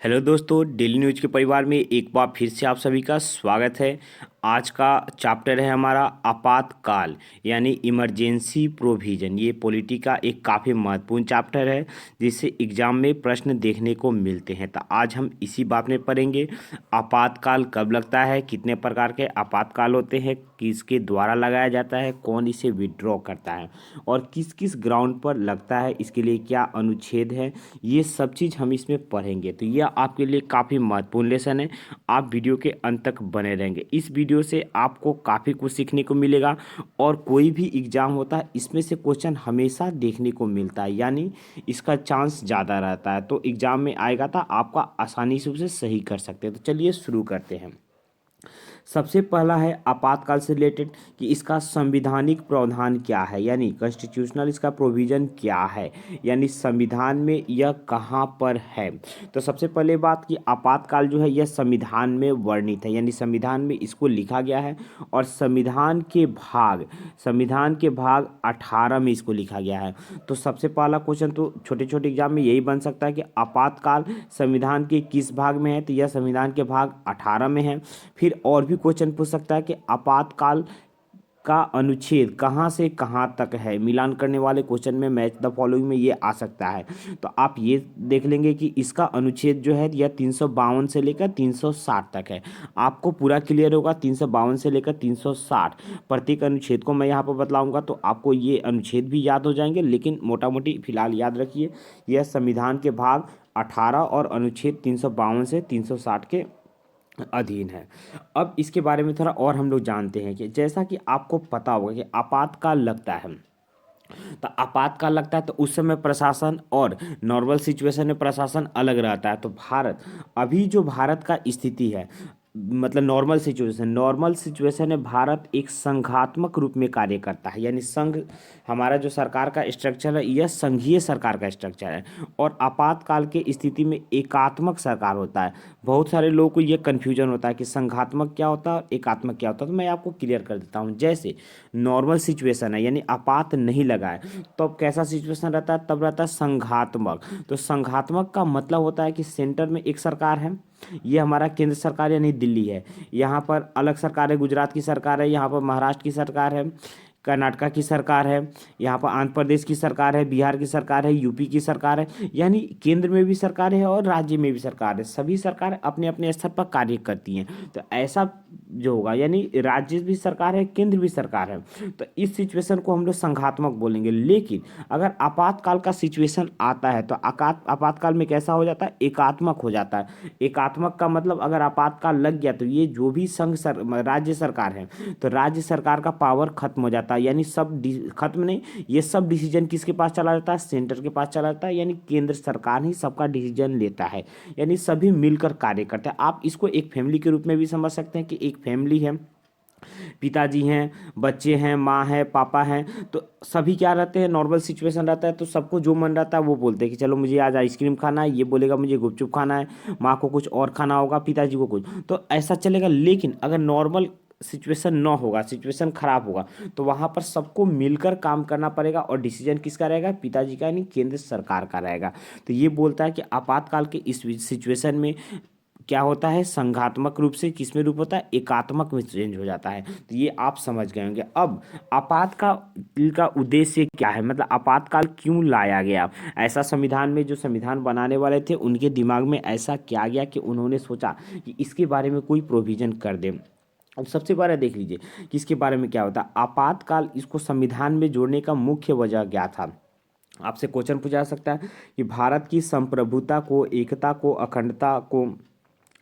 Hello दोस्तों, daily news के परिवार में एक बार फिर से आप सभी का स्वागत है। आज का चैप्टर है हमारा आपातकाल यानी इमरजेंसी प्रोविज़न। ये पॉलिटी का एक काफ़ी महत्वपूर्ण चैप्टर है जिससे एग्जाम में प्रश्न देखने को मिलते हैं। तो आज हम इसी बात में पढ़ेंगे आपातकाल कब लगता है, कितने प्रकार के आपातकाल होते हैं, किसके द्वारा लगाया जाता है, कौन इसे विड्रॉ करता है और किस किस ग्राउंड पर लगता है, इसके लिए क्या अनुच्छेद है, ये सब चीज़ हम इसमें पढ़ेंगे। तो यह आपके लिए काफ़ी महत्वपूर्ण लेसन है। आप वीडियो के अंत तक बने रहेंगे। इस वीडियो से आपको काफ़ी कुछ सीखने को मिलेगा और कोई भी एग्ज़ाम होता है इसमें से क्वेश्चन हमेशा देखने को मिलता है, यानी इसका चांस ज़्यादा रहता है। तो एग्ज़ाम में आएगा तो आपका आसानी से उसे सही कर सकते हैं। तो चलिए शुरू करते हैं। सबसे पहला है आपातकाल से रिलेटेड कि इसका संविधानिक प्रावधान क्या है, यानी कॉन्स्टिट्यूशनल इसका प्रोविज़न क्या है, यानी संविधान में यह कहाँ पर है। तो सबसे पहले बात कि आपातकाल जो है यह संविधान में वर्णित है, यानी संविधान में इसको लिखा गया है और संविधान के भाग 18 में इसको लिखा गया है। तो सबसे पहला क्वेश्चन तो छोटे छोटे एग्जाम में यही बन सकता है कि आपातकाल संविधान के किस भाग में है, तो यह संविधान के भाग 18 में है। फिर और भी क्वेश्चन पूछ सकता है कि आपातकाल का अनुच्छेद कहाँ से कहाँ तक है। मिलान करने वाले क्वेश्चन में मैच द फॉलोइंग में ये आ सकता है। तो आप ये देख लेंगे कि इसका अनुच्छेद जो है यह 352 से लेकर 360 तक है। आपको पूरा क्लियर होगा 352 से लेकर 360 प्रत्येक अनुच्छेद को मैं यहाँ पर बतलाऊंगा तो आपको ये अनुच्छेद भी याद हो जाएंगे, लेकिन मोटा मोटी फिलहाल याद रखिए यह संविधान के भाग 18 और अनुच्छेद 352 से 360 के अधीन है। अब इसके बारे में थोड़ा और हम लोग जानते हैं कि जैसा कि आपको पता होगा कि आपातकाल लगता है, तो आपातकाल लगता है तो उस समय प्रशासन और नॉर्मल सिचुएशन में प्रशासन अलग रहता है। तो अभी जो भारत का स्थिति है, मतलब नॉर्मल सिचुएशन में भारत एक संघात्मक रूप में कार्य करता है, यानी संघ हमारा जो सरकार का स्ट्रक्चर है यह संघीय सरकार का स्ट्रक्चर है और आपातकाल के स्थिति में एकात्मक सरकार होता है। बहुत सारे लोगों को यह कन्फ्यूजन होता है कि संघात्मक क्या होता है, एकात्मक क्या होता है। तो मैं आपको क्लियर कर देता हूँ। जैसे नॉर्मल सिचुएशन है यानी आपात नहीं लगा है, तो अब कैसा सिचुएशन रहता है, तब रहता है संघात्मक। तो संघात्मक का मतलब होता है कि सेंटर में एक सरकार है, ये हमारा केंद्र सरकार यानी दिल्ली है, यहाँ पर अलग सरकार है, गुजरात की सरकार है, यहाँ पर महाराष्ट्र की सरकार है, कर्नाटका की सरकार है, यहाँ पर आंध्र प्रदेश की सरकार है, बिहार की सरकार है, यूपी की सरकार है। यानी केंद्र में भी सरकार है और राज्य में भी सरकार है। सभी सरकार अपने अपने स्तर पर कार्य करती हैं। तो ऐसा जो होगा यानी राज्य भी सरकार है, केंद्र भी सरकार है। तो इस सिचुएशन को हम लोग संघात्मक बोलेंगे। लेकिन अगर आपातकाल का सिचुएशन आता है तो आपातकाल में कैसा हो जाता है, एकात्मक हो जाता है। एकात्मक का मतलब अगर आपातकाल लग गया तो ये जो भी राज्य सरकार है तो राज्य सरकार का पावर खत्म हो जाता है, यानी खत्म नहीं, ये सब डिसीजन किसके पास चला जाता है, सेंटर के पास चला जाता है, यानी केंद्र सरकार ही सबका डिसीजन लेता है, यानी सभी मिलकर कार्य करते हैं। आप इसको एक फैमिली के रूप में भी समझ सकते हैं कि एक फैमिली है, पिताजी हैं, बच्चे हैं, माँ है, पापा हैं, तो सभी क्या रहते हैं, नॉर्मल सिचुएशन रहता है तो सबको जो मन रहता है वो बोलते हैं कि चलो मुझे आज आइसक्रीम खाना है, ये बोलेगा मुझे गुपचुप खाना है, माँ को कुछ और खाना होगा, पिताजी को कुछ, तो ऐसा चलेगा। लेकिन अगर नॉर्मल सिचुएशन ना होगा, सिचुएशन खराब होगा, तो वहाँ पर सबको मिलकर काम करना पड़ेगा और डिसीजन किसका रहेगा, पिताजी का यानी केंद्र सरकार का रहेगा। तो ये बोलता है कि आपातकाल के इस सिचुएशन में क्या होता है, संघात्मक रूप से किसमें रूप होता है, एकात्मक में चेंज हो जाता है। तो ये आप समझ गए होंगे। अब आपातकाल का उद्देश्य क्या है, मतलब आपातकाल क्यों लाया गया, ऐसा संविधान में जो संविधान बनाने वाले थे उनके दिमाग में ऐसा क्या गया कि उन्होंने सोचा कि इसके बारे में कोई प्रोविजन कर दें। अब सबसे पहले देख लीजिए कि इसके बारे में क्या होता है। आपातकाल इसको संविधान में जोड़ने का मुख्य वजह क्या था। आपसे क्वेश्चन पूछा जा सकता है कि भारत की संप्रभुता को, एकता को, अखंडता को,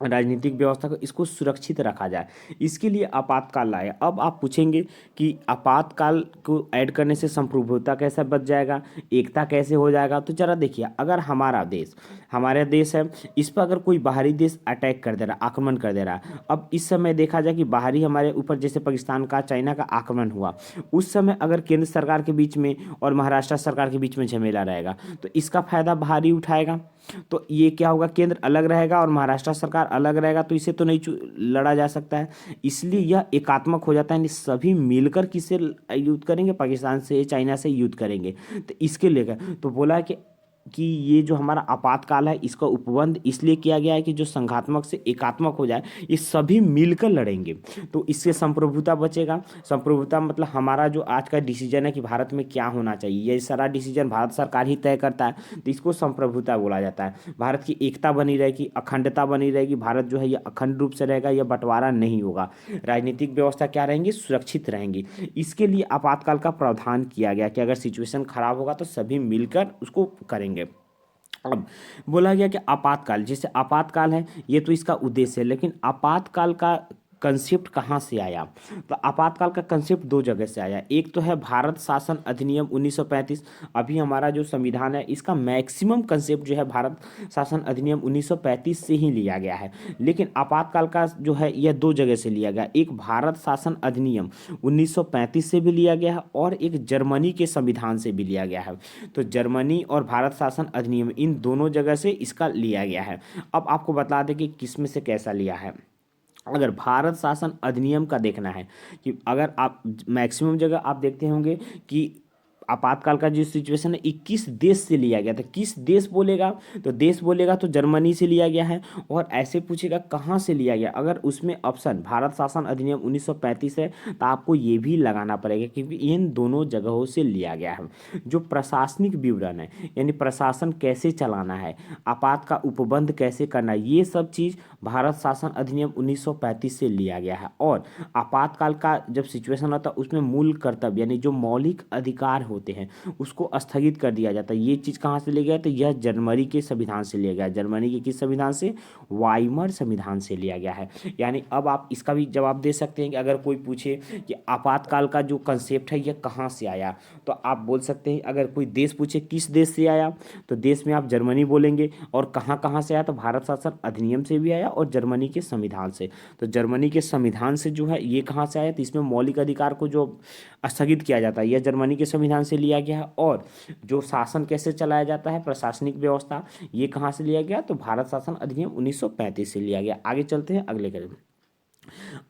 राजनीतिक व्यवस्था को, इसको सुरक्षित रखा जाए, इसके लिए आपातकाल लाए। अब आप पूछेंगे कि आपातकाल को ऐड करने से संप्रभुता कैसे बच जाएगा, एकता कैसे हो जाएगा। तो जरा देखिए, अगर हमारा देश है, इस पर अगर कोई बाहरी देश अटैक कर दे रहा, आक्रमण कर दे रहा है, अब इस समय देखा जाए कि बाहरी हमारे ऊपर जैसे पाकिस्तान का, चाइना का आक्रमण हुआ, उस समय अगर केंद्र सरकार के बीच में और महाराष्ट्र सरकार के बीच में झमेला रहेगा तो इसका फायदा बाहरी उठाएगा। तो ये क्या होगा, केंद्र अलग रहेगा और महाराष्ट्र सरकार अलग रहेगा, तो इसे तो नहीं लड़ा जा सकता है, इसलिए यह एकात्मक हो जाता है, यानी सभी मिलकर किससे युद्ध करेंगे, पाकिस्तान से, चाइना से युद्ध करेंगे। तो इसके लेकर तो बोला कि कि ये जो हमारा आपातकाल है इसका उपबंध इसलिए किया गया है कि जो संघात्मक से एकात्मक हो जाए, ये सभी मिलकर लड़ेंगे, तो इससे संप्रभुता बचेगा। संप्रभुता मतलब हमारा जो आज का डिसीजन है कि भारत में क्या होना चाहिए, ये सारा डिसीजन भारत सरकार ही तय करता है, तो इसको संप्रभुता बोला जाता है। भारत की एकता बनी रहेगी, अखंडता बनी रहेगी, भारत जो है ये अखंड रूप से रहेगा, यह बंटवारा नहीं होगा, राजनीतिक व्यवस्था क्या रहेंगी, सुरक्षित रहेंगी। इसके लिए आपातकाल का प्रावधान किया गया कि अगर सिचुएशन खराब होगा तो सभी मिलकर उसको करेंगे। अब बोला गया कि आपातकाल, जैसे आपातकाल है ये तो इसका उद्देश्य है, लेकिन आपातकाल का कंसेप्ट कहाँ से आया, तो आपातकाल का कंसेप्ट दो जगह से आया। एक तो है भारत शासन अधिनियम 1935, अभी हमारा जो संविधान है इसका मैक्सिमम कंसेप्ट जो है भारत शासन अधिनियम 1935 से ही लिया गया है। लेकिन आपातकाल का जो है यह दो जगह से लिया गया, एक भारत शासन अधिनियम 1935 से भी लिया गया है और एक जर्मनी के संविधान से भी लिया गया है। तो जर्मनी और भारत शासन अधिनियम इन दोनों जगह से इसका लिया गया है। अब आपको बता दें कि किस में से कैसा लिया है। अगर भारत शासन अधिनियम का देखना है कि अगर आप मैक्सिमम जगह आप देखते होंगे कि आपातकाल का जो सिचुएशन है 21 देश से लिया गया था। किस देश बोलेगा, तो देश बोलेगा तो जर्मनी से लिया गया है, और ऐसे पूछेगा कहाँ से लिया गया, अगर उसमें ऑप्शन भारत शासन अधिनियम 1935 है तो आपको ये भी लगाना पड़ेगा क्योंकि इन दोनों जगहों से लिया गया है। जो प्रशासनिक विवरण है यानी प्रशासन कैसे चलाना है, आपात का उपबंध कैसे करना है, ये सब चीज़ भारत शासन अधिनियम 1935 से लिया गया है। और आपातकाल का जब सिचुएशन होता है उसमें मूल कर्तव्य यानी जो मौलिक अधिकार होते हैं उसको स्थगित कर दिया जाता है। ये चीज़ कहाँ से लिया गया, तो यह जर्मनी के संविधान से लिया गया। जर्मनी के किस संविधान से, वाइमर संविधान से लिया गया है। यानी अब आप इसका भी जवाब दे सकते हैं कि अगर कोई पूछे कि आपातकाल का जो कंसेप्ट है यह कहाँ से आया, तो आप बोल सकते हैं। अगर कोई देश पूछे किस देश से आया, तो देश में आप जर्मनी बोलेंगे, और कहाँ कहाँ से आया, तो भारत शासन अधिनियम से भी आया और जर्मनी के संविधान से। तो जर्मनी के संविधान से जो है ये कहाँ से आया, तो इसमें मौलिक अधिकार को जो स्थगित किया जाता है यह जर्मनी के संविधान से लिया गया है। और जो शासन कैसे चलाया जाता है, प्रशासनिक व्यवस्था, ये कहाँ से लिया गया, तो भारत शासन अधिनियम 1935 से लिया गया। आगे चलते हैं अगले कदम।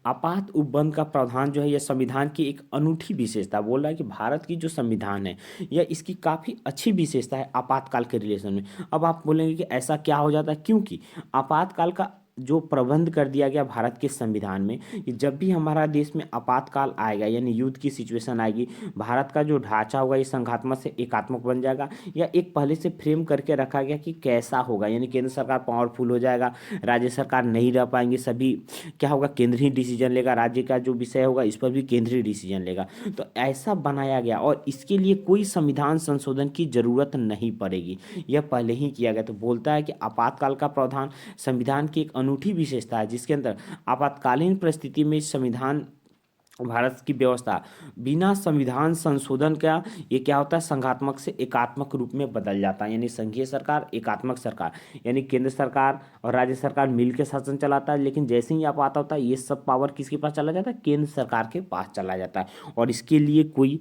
आपात उपबंध का प्रावधान जो है यह संविधान की एक अनूठी विशेषता, बोल रहा है कि भारत की जो संविधान है यह इसकी काफ़ी अच्छी विशेषता है आपातकाल के रिलेशन में। अब आप बोलेंगे कि ऐसा क्या हो जाता है, क्योंकि आपातकाल का जो प्रबंध कर दिया गया भारत के संविधान में कि जब भी हमारा देश में आपातकाल आएगा यानी युद्ध की सिचुएशन आएगी, भारत का जो ढांचा होगा ये संघात्मक से एकात्मक बन जाएगा, या एक पहले से फ्रेम करके रखा गया कि कैसा होगा, यानी केंद्र सरकार पावरफुल हो जाएगा, राज्य सरकार नहीं रह पाएंगे, सभी क्या होगा, केंद्र ही डिसीजन लेगा, राज्य का जो विषय होगा इस पर भी केंद्र ही डिसीजन लेगा। तो ऐसा बनाया गया और इसके लिए कोई संविधान संशोधन की जरूरत नहीं पड़ेगी, यह पहले ही किया गया। तो बोलता है कि आपातकाल का प्रावधान संविधान की एक अनूठी विशेषता है जिसके अंदर आपातकालीन परिस्थिति में संविधान भारत की व्यवस्था बिना संविधान संशोधन का ये क्या होता है, संघात्मक से एकात्मक रूप में बदल जाता है। यानी संघीय सरकार, एकात्मक सरकार, यानी केंद्र सरकार और राज्य सरकार मिलकर शासन चलाता है, लेकिन जैसे ही आप आता होता है ये सब पावर किसके पास चला जाता है, केंद्र सरकार के पास चला जाता है, और इसके लिए कोई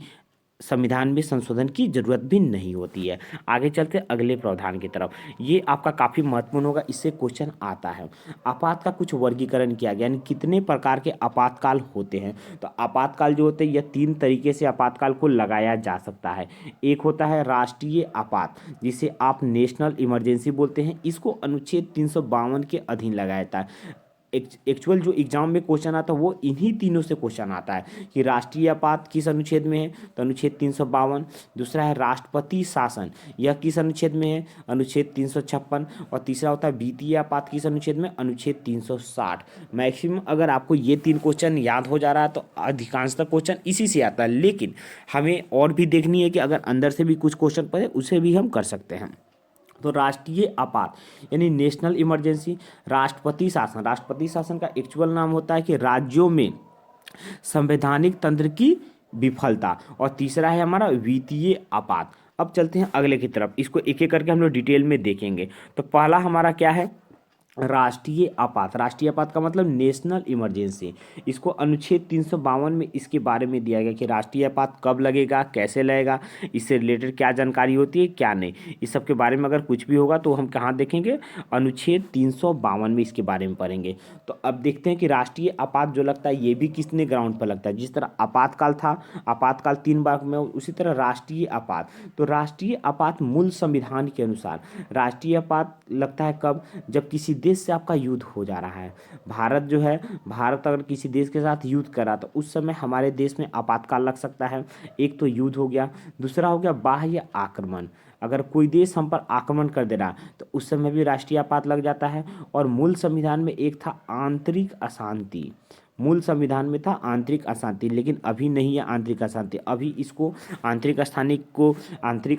संविधान में संशोधन की जरूरत भी नहीं होती है। आगे चलते अगले प्रावधान की तरफ, ये आपका काफ़ी महत्वपूर्ण होगा, इससे क्वेश्चन आता है। आपात का कुछ वर्गीकरण किया गया, यानी कितने प्रकार के आपातकाल होते हैं। तो आपातकाल जो होते हैं यह तीन तरीके से आपातकाल को लगाया जा सकता है। एक होता है राष्ट्रीय आपात, जिसे आप नेशनल इमरजेंसी बोलते हैं, इसको अनुच्छेद 352 के अधीन लगाया जाता है। एक्चुअल जो एग्जाम में क्वेश्चन आता है वो इन्हीं तीनों से क्वेश्चन आता है कि राष्ट्रीय आपात किस अनुच्छेद में है, तो अनुच्छेद 352। दूसरा है राष्ट्रपति शासन, यह किस अनुच्छेद में है, अनुच्छेद 356। और तीसरा होता है वित्तीय आपात, किस अनुच्छेद में, अनुच्छेद 360। मैक्सिमम अगर आपको ये तीन क्वेश्चन याद हो जा रहा है तो अधिकांशतः क्वेश्चन इसी से आता है, लेकिन हमें और भी देखनी है कि अगर अंदर से भी कुछ क्वेश्चन पड़े उसे भी हम कर सकते हैं। तो राष्ट्रीय आपात यानी नेशनल इमरजेंसी, राष्ट्रपति शासन, राष्ट्रपति शासन का एक्चुअल नाम होता है कि राज्यों में संवैधानिक तंत्र की विफलता, और तीसरा है हमारा वित्तीय आपात। अब चलते हैं अगले की तरफ, इसको एक एक करके हम लोग डिटेल में देखेंगे। तो पहला हमारा क्या है, राष्ट्रीय आपात का मतलब नेशनल इमरजेंसी। इसको अनुच्छेद 352 में इसके बारे में दिया गया कि राष्ट्रीय आपात कब लगेगा, कैसे लगेगा, इससे रिलेटेड क्या जानकारी होती है, क्या नहीं। इस सब के बारे में अगर कुछ भी होगा तो हम कहाँ देखेंगे, अनुच्छेद 352 में इसके बारे में पढ़ेंगे। तो अब देखते हैं कि राष्ट्रीय आपात जो लगता है ये भी किसने ग्राउंड पर लगता है। जिस तरह आपातकाल था, आपातकाल 3 भाग में, उसी तरह राष्ट्रीय आपात। तो राष्ट्रीय आपात मूल संविधान के अनुसार राष्ट्रीय आपात लगता है कब, जब किसी देश से आपका युद्ध हो जा रहा है। भारत जो है, भारत अगर किसी देश के साथ युद्ध करा तो उस समय हमारे देश में आपातकाल लग सकता है। एक तो युद्ध हो गया, दूसरा हो गया बाह्य आक्रमण। अगर कोई देश हम पर आक्रमण कर दे रहा तो उस समय भी राष्ट्रीय आपात लग जाता है। और मूल संविधान में एक था आंतरिक अशांति। मूल संविधान में था आंतरिक अशांति, लेकिन अभी नहीं है आंतरिक अशांति। अभी इसको आंतरिक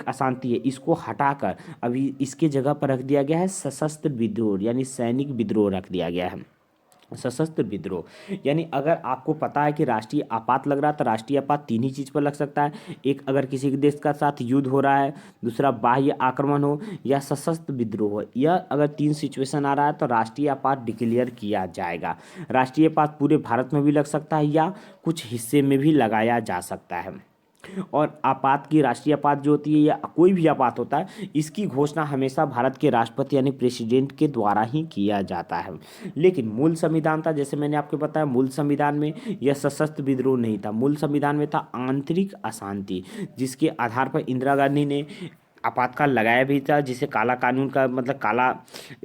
अशांति है, इसको हटाकर अभी इसके जगह पर रख दिया गया है सशस्त्र विद्रोह, यानी सैनिक विद्रोह रख दिया गया है। सशस्त्र विद्रोह यानी अगर आपको पता है कि राष्ट्रीय आपात लग रहा है तो राष्ट्रीय आपात 3 ही चीज़ पर लग सकता है। एक, अगर किसी के देश का साथ युद्ध हो रहा है, दूसरा बाह्य आक्रमण हो, या सशस्त्र विद्रोह हो। यह अगर 3 सिचुएशन आ रहा है तो राष्ट्रीय आपात डिक्लेयर किया जाएगा। राष्ट्रीय आपात पूरे भारत में भी लग सकता है या कुछ हिस्से में भी लगाया जा सकता है। और आपात की, राष्ट्रीय आपात जो होती है या कोई भी आपात होता है, इसकी घोषणा हमेशा भारत के राष्ट्रपति यानी प्रेसिडेंट के द्वारा ही किया जाता है। लेकिन मूल संविधान था, जैसे मैंने आपको बताया, मूल संविधान में यह सशस्त्र विद्रोह नहीं था। मूल संविधान में था आंतरिक अशांति, जिसके आधार पर इंदिरा गांधी ने आपातकाल लगाया भी था, जिसे काला कानून का मतलब काला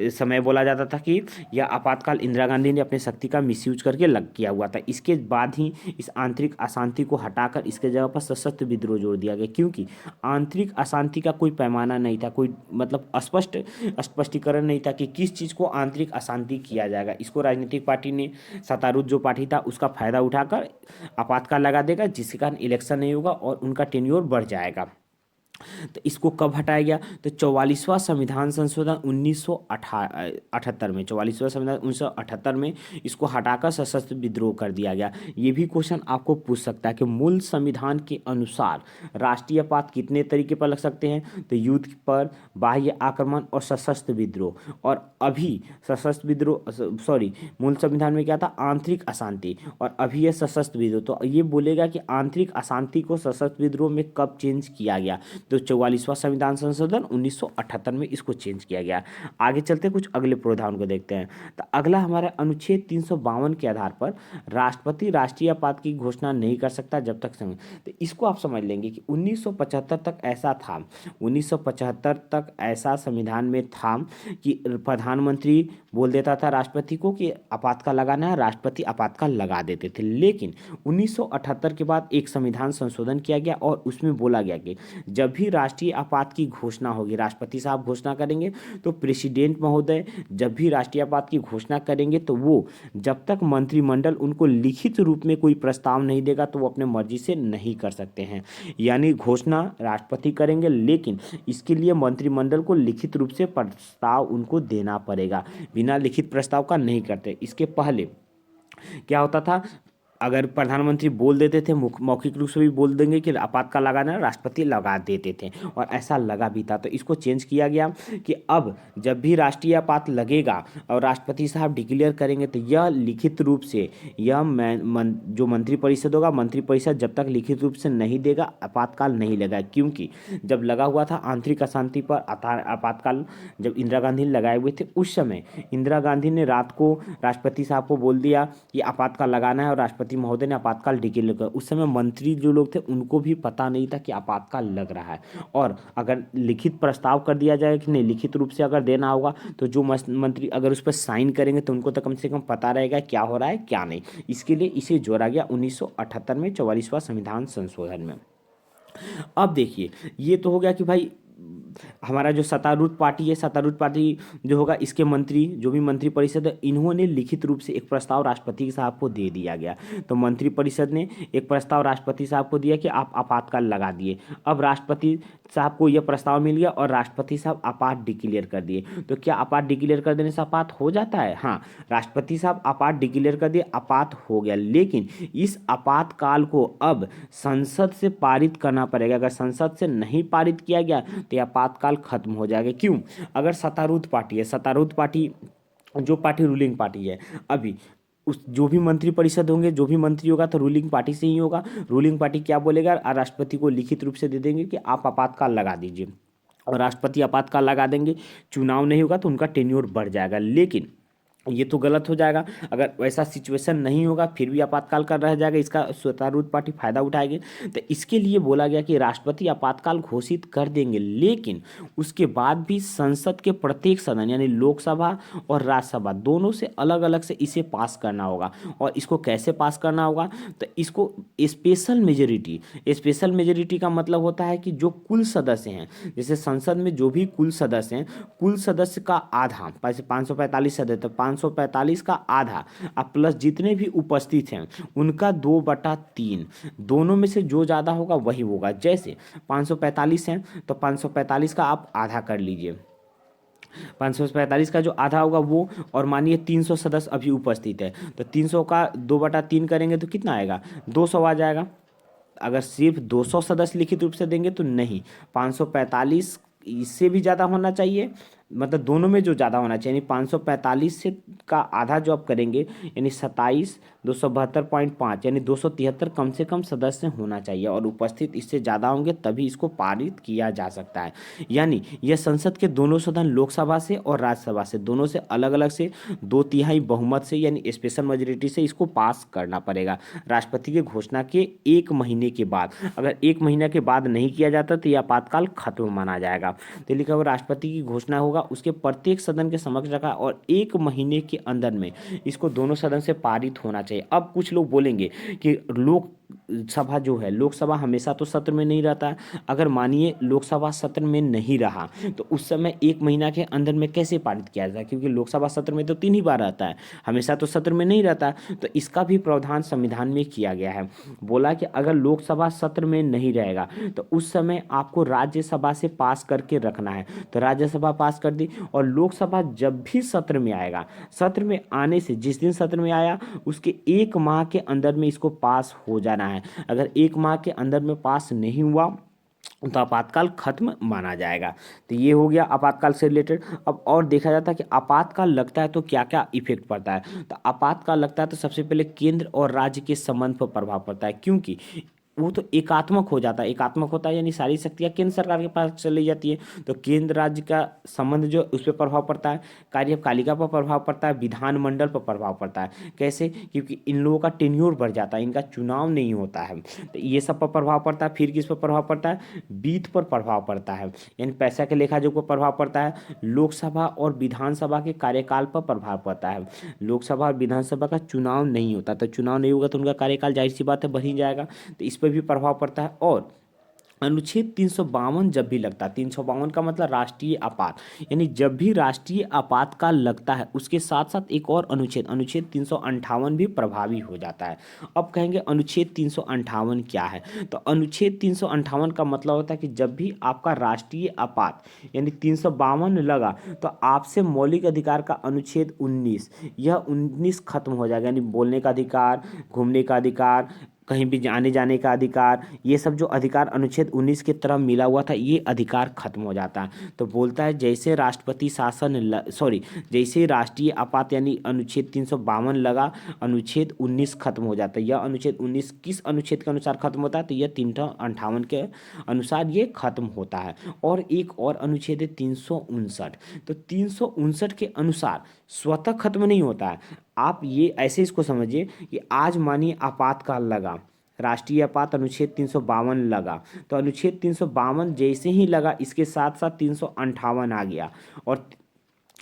समय बोला जाता था कि यह आपातकाल इंदिरा गांधी ने अपने शक्ति का मिसयूज करके लग किया हुआ था। इसके बाद ही इस आंतरिक अशांति को हटाकर इसके जगह पर सशस्त्र विद्रोह जोड़ दिया गया, क्योंकि आंतरिक अशांति का कोई पैमाना नहीं था, कोई मतलब स्पष्टीकरण नहीं था कि किस चीज़ को आंतरिक अशांति किया जाएगा। इसको राजनीतिक पार्टी ने, सत्तारूढ़ जो पार्टी था, उसका फायदा उठाकर आपातकाल लगा देगा, जिसके कारण इलेक्शन नहीं होगा और उनका टेन्योर बढ़ जाएगा। तो इसको कब हटाया गया, तो 44वां संविधान संशोधन 1978 में, 44वां संविधान 1978 में इसको हटाकर सशस्त्र विद्रोह कर दिया गया। ये भी क्वेश्चन आपको पूछ सकता है कि मूल संविधान के अनुसार राष्ट्रीय आपात कितने तरीके पर लग सकते हैं, तो युद्ध पर, बाह्य आक्रमण और सशस्त्र विद्रोह। और अभी सशस्त्र विद्रोह, सॉरी, मूल संविधान में क्या था, आंतरिक अशांति, और अभी है सशस्त्र विद्रोह। तो ये बोलेगा कि आंतरिक अशांति को सशस्त्र विद्रोह में कब चेंज किया गया, तो 44वां संविधान संशोधन 1978 में इसको चेंज किया गया। आगे चलते कुछ अगले प्रावधान को देखते हैं। तो अगला हमारा अनुच्छेद 352 के आधार पर राष्ट्रपति राष्ट्रीय आपात की घोषणा नहीं कर सकता जब तक तो इसको आप समझ लेंगे कि 1975 तक ऐसा था, 1975 तक ऐसा संविधान में था कि प्रधानमंत्री बोल देता था राष्ट्रपति को कि आपातकाल लगाना है, राष्ट्रपति आपातकाल लगा देते थे। लेकिन 1978 के बाद एक संविधान संशोधन किया गया और उसमें बोला गया कि जब भी राष्ट्रीय आपात की घोषणा होगी, राष्ट्रपति साहब घोषणा करेंगे, तो प्रेसिडेंट महोदय जब भी राष्ट्रीय आपात की घोषणा करेंगे तो वो जब तक मंत्रिमंडल उनको लिखित रूप में कोई प्रस्ताव नहीं देगा तो वो अपने मर्जी से नहीं कर सकते हैं। यानी घोषणा राष्ट्रपति करेंगे, लेकिन इसके लिए मंत्रिमंडल को लिखित रूप से प्रस्ताव उनको देना पड़ेगा। बिना लिखित प्रस्ताव का नहीं करते। इसके पहले क्या होता था, अगर प्रधानमंत्री बोल देते थे, मौखिक रूप से भी बोल देंगे कि आपातकाल लगाना है, राष्ट्रपति लगा देते थे, और ऐसा लगा भी था। तो इसको चेंज किया गया कि अब जब भी राष्ट्रीय आपात लगेगा और राष्ट्रपति साहब डिक्लेयर करेंगे तो यह लिखित रूप से, यह जो मंत्रिपरिषद होगा, मंत्रिपरिषद जब तक लिखित रूप से नहीं देगा आपातकाल नहीं लगा। क्योंकि जब लगा हुआ था आंतरिक अशांति पर आपातकाल, जब इंदिरा गांधी लगाए हुए थे, उस समय इंदिरा गांधी ने रात को राष्ट्रपति साहब को बोल दिया कि आपातकाल लगाना है, और राष्ट्रपति महोदय ने आपातकाल डिक्लेयर कर। उस समय मंत्री जो लोग थे उनको भी पता नहीं था कि आपातकाल लग रहा है। और अगर लिखित प्रस्ताव कर दिया जाए कि नहीं, लिखित रूप से अगर देना होगा तो जो मंत्री अगर उस पर साइन करेंगे तो उनको तो कम से कम पता रहेगा क्या हो रहा है क्या नहीं। इसके लिए इसे जोड़ा गया 1978 में 44वां संविधान संशोधन में। अब देखिए, ये तो हो गया कि भाई हमारा जो सत्तारूढ़ पार्टी है, सत्तारूढ़ पार्टी जो होगा, इसके मंत्री, जो भी मंत्रिपरिषद है, इन्होंने लिखित रूप से एक प्रस्ताव राष्ट्रपति साहब को दे दिया गया। तो मंत्रिपरिषद ने एक प्रस्ताव राष्ट्रपति साहब को दिया कि आप आपातकाल लगा दिए। अब राष्ट्रपति साहब को यह प्रस्ताव मिल गया और राष्ट्रपति साहब आपात डिक्लेयर कर दिए। तो क्या आपात डिक्लेयर कर देने से आपात हो जाता है? हाँ, राष्ट्रपति साहब आपात डिक्लेयर कर दिए, आपात हो गया। लेकिन इस आपातकाल को अब संसद से पारित करना पड़ेगा। अगर संसद से नहीं पारित किया गया तो आपातकाल खत्म हो जाएगा। क्यों? अगर सत्तारूढ़ पार्टी है, सत्तारूढ़ पार्टी जो पार्टी रूलिंग पार्टी है अभी, उस जो भी मंत्रिपरिषद होंगे, जो भी मंत्री होगा तो रूलिंग पार्टी से ही होगा। रूलिंग पार्टी क्या बोलेगा, राष्ट्रपति को लिखित रूप से दे देंगे कि आप आपातकाल लगा दीजिए, और राष्ट्रपति आपातकाल लगा देंगे। चुनाव नहीं होगा तो उनका टेन्योर बढ़ जाएगा। लेकिन ये तो गलत हो जाएगा, अगर वैसा सिचुएशन नहीं होगा फिर भी आपातकाल का रह जाएगा, इसका सत्तारूढ़ पार्टी फायदा उठाएगी। तो इसके लिए बोला गया कि राष्ट्रपति आपातकाल घोषित कर देंगे, लेकिन उसके बाद भी संसद के प्रत्येक सदन यानी लोकसभा और राज्यसभा दोनों से अलग अलग से इसे पास करना होगा। और इसको कैसे पास करना होगा, तो इसको स्पेशल मेजोरिटी, स्पेशल मेजोरिटी का मतलब होता है कि जो कुल सदस्य हैं, जैसे संसद में जो भी कुल सदस्य हैं, कुल सदस्य का आधा, 545 सदस्य तो 545 का आधा, अब प्लस जितने भी उपस्थित हैं उनका 2/3, दोनों में से जो ज़्यादा होगा वही होगा। जैसे 545 हैं तो 545 का आप आधा कर लीजिए, 545 का जो आधा होगा वो, और मानिए 300 सदस्य अभी उपस्थित है तो 300 का 2/3 करेंगे तो कितना आएगा, 200 आ जाएगा। अगर सिर्फ 200 सदस्य लिखित रूप से देंगे तो नहीं, 545 इससे भी ज़्यादा होना चाहिए, मतलब दोनों में जो ज़्यादा होना चाहिए, यानी 545 से का आधा जो आप करेंगे यानी 27, 272.5 यानी 273 कम से कम सदस्य होना चाहिए, और उपस्थित इससे ज़्यादा होंगे तभी इसको पारित किया जा सकता है। यानी यह संसद के दोनों सदन लोकसभा से और राज्यसभा से दोनों से अलग अलग से 2/3 बहुमत से यानी स्पेशल मेजोरिटी से इसको पास करना पड़ेगा राष्ट्रपति की घोषणा के 1 महीने के बाद। अगर 1 महीने के बाद नहीं किया जाता तो यह आपातकाल खत्म माना जाएगा। तो लिखा हुआ राष्ट्रपति की घोषणा होगा, उसके प्रत्येक सदन के समक्ष रखा, और 1 महीने के अंदर में इसको दोनों सदन से पारित होना चाहिए। अब कुछ लोग बोलेंगे कि लोकसभा जो है, लोकसभा हमेशा तो सत्र में नहीं रहता है, अगर मानिए लोकसभा सत्र में नहीं रहा तो उस समय 1 महीना के अंदर में कैसे पारित किया जाए, क्योंकि लोकसभा सत्र में तो 3 ही बार रहता है, हमेशा तो सत्र में नहीं रहता है। तो इसका भी प्रावधान संविधान में किया गया है। बोला कि अगर लोकसभा सत्र में नहीं रहेगा तो उस समय आपको राज्यसभा से पास करके रखना है, तो राज्यसभा पास कर दी, और लोकसभा जब भी सत्र में आएगा, सत्र में आने से जिस दिन सत्र में आया उसके 1 माह के अंदर में इसको पास हो जाना है। अगर 1 माह के अंदर में पास नहीं हुआ तो आपातकाल खत्म माना जाएगा। तो ये हो गया आपातकाल से रिलेटेड। अब और देखा जाता है कि आपातकाल लगता है तो क्या क्या इफेक्ट पड़ता है। तो आपातकाल लगता है तो सबसे पहले केंद्र और राज्य के संबंध पर प्रभाव पड़ता है, क्योंकि वो तो एकात्मक हो जाता है, एकात्मक होता है यानी सारी शक्तियाँ केंद्र सरकार के पास चली जाती है, तो केंद्र राज्य का संबंध जो उस पर प्रभाव पड़ता है, कार्यपालिका पर प्रभाव पड़ता है, विधानमंडल पर प्रभाव पड़ता है। कैसे, क्योंकि इन लोगों का टेन्योर बढ़ जाता है, इनका चुनाव नहीं होता है, तो ये सब पर प्रभाव पड़ता है। फिर किस पर प्रभाव पड़ता है, वित्त पर प्रभाव पड़ता है, यानी पैसा के लेखा जोख पर प्रभाव पड़ता है। लोकसभा और विधानसभा के कार्यकाल पर प्रभाव पड़ता है। लोकसभा और विधानसभा का चुनाव नहीं होता, तो चुनाव नहीं होगा तो उनका कार्यकाल जाहिर सी बात है बढ़ ही जाएगा, तो इस पर भी प्रभाव पड़ता है। और अनुच्छेद 352 जब भी लगता है, 352 का मतलब राष्ट्रीय आपात, यानी जब भी राष्ट्रीय आपातकाल लगता है उसके साथ साथ एक और अनुच्छेद, अनुच्छेद 358 भी प्रभावी हो जाता है। अब कहेंगे अनुच्छेद 358 क्या है, तो अनुच्छेद 358 का मतलब होता है कि जब भी आपका राष्ट्रीय आपात यानी 352 लगा तो आपसे मौलिक अधिकार का अनुच्छेद 19, यह 19 खत्म हो जाएगा, यानी बोलने का अधिकार, घूमने का अधिकार, कहीं भी आने जाने का अधिकार, ये सब जो अधिकार अनुच्छेद 19 के तरफ मिला हुआ था ये अधिकार खत्म हो जाता है। तो बोलता है जैसे राष्ट्रपति शासन जैसे राष्ट्रीय आपात यानी अनुच्छेद 352 लगा, अनुच्छेद 19 खत्म हो जाता है। यह अनुच्छेद 19 किस अनुच्छेद के अनुसार खत्म होता है, तो यह 358 के अनुसार ये खत्म होता है। और एक और अनुच्छेद है 359, तो 359 के अनुसार स्वतः खत्म नहीं होता है। आप ये ऐसे इसको समझिए कि आज मानिए आपातकाल लगा, राष्ट्रीय आपात अनुच्छेद 352 लगा, तो अनुच्छेद 352 जैसे ही लगा इसके साथ साथ 358 आ गया, और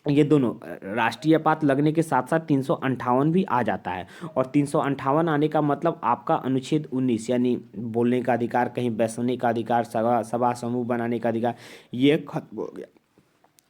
ये दोनों राष्ट्रीय आपात लगने के साथ साथ 358 भी आ जाता है। और 358 आने का मतलब आपका अनुच्छेद 19 यानी बोलने का अधिकार, कहीं बैठने का अधिकार, सभा समूह बनाने का अधिकार, ये खत्म हो गया।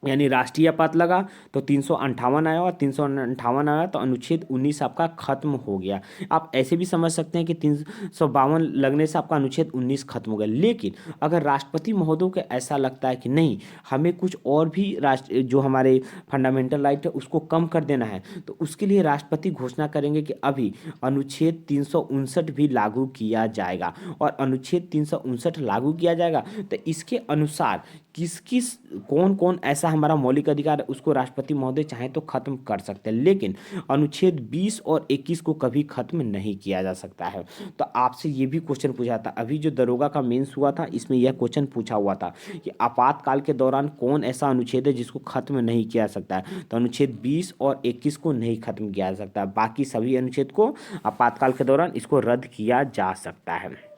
यानी राष्ट्रीय आपात लगा तो 358 आया, और 358 आया तो अनुच्छेद 19 आपका खत्म हो गया। आप ऐसे भी समझ सकते हैं कि 352 लगने से आपका अनुच्छेद 19 खत्म हो गया। लेकिन अगर राष्ट्रपति महोदय को ऐसा लगता है कि नहीं, हमें कुछ और भी जो हमारे फंडामेंटल राइट है उसको कम कर देना है, तो उसके लिए राष्ट्रपति घोषणा करेंगे कि अभी अनुच्छेद 359 भी लागू किया जाएगा। और अनुच्छेद 359 लागू किया जाएगा तो इसके अनुसार किस किस कौन कौन ऐसा हमारा मौलिक अधिकार है उसको राष्ट्रपति महोदय चाहे तो खत्म कर सकते हैं, लेकिन अनुच्छेद 20 और 21 को कभी खत्म नहीं किया जा सकता है। तो आपसे ये भी क्वेश्चन पूछा था, अभी जो दरोगा का मेंस हुआ था इसमें यह क्वेश्चन पूछा हुआ था कि आपातकाल के दौरान कौन ऐसा अनुच्छेद है जिसको खत्म नहीं किया जा सकता है। तो अनुच्छेद 20 और 21 को नहीं खत्म किया जा सकता, बाकी सभी अनुच्छेद को आपातकाल के दौरान इसको रद्द किया जा सकता है।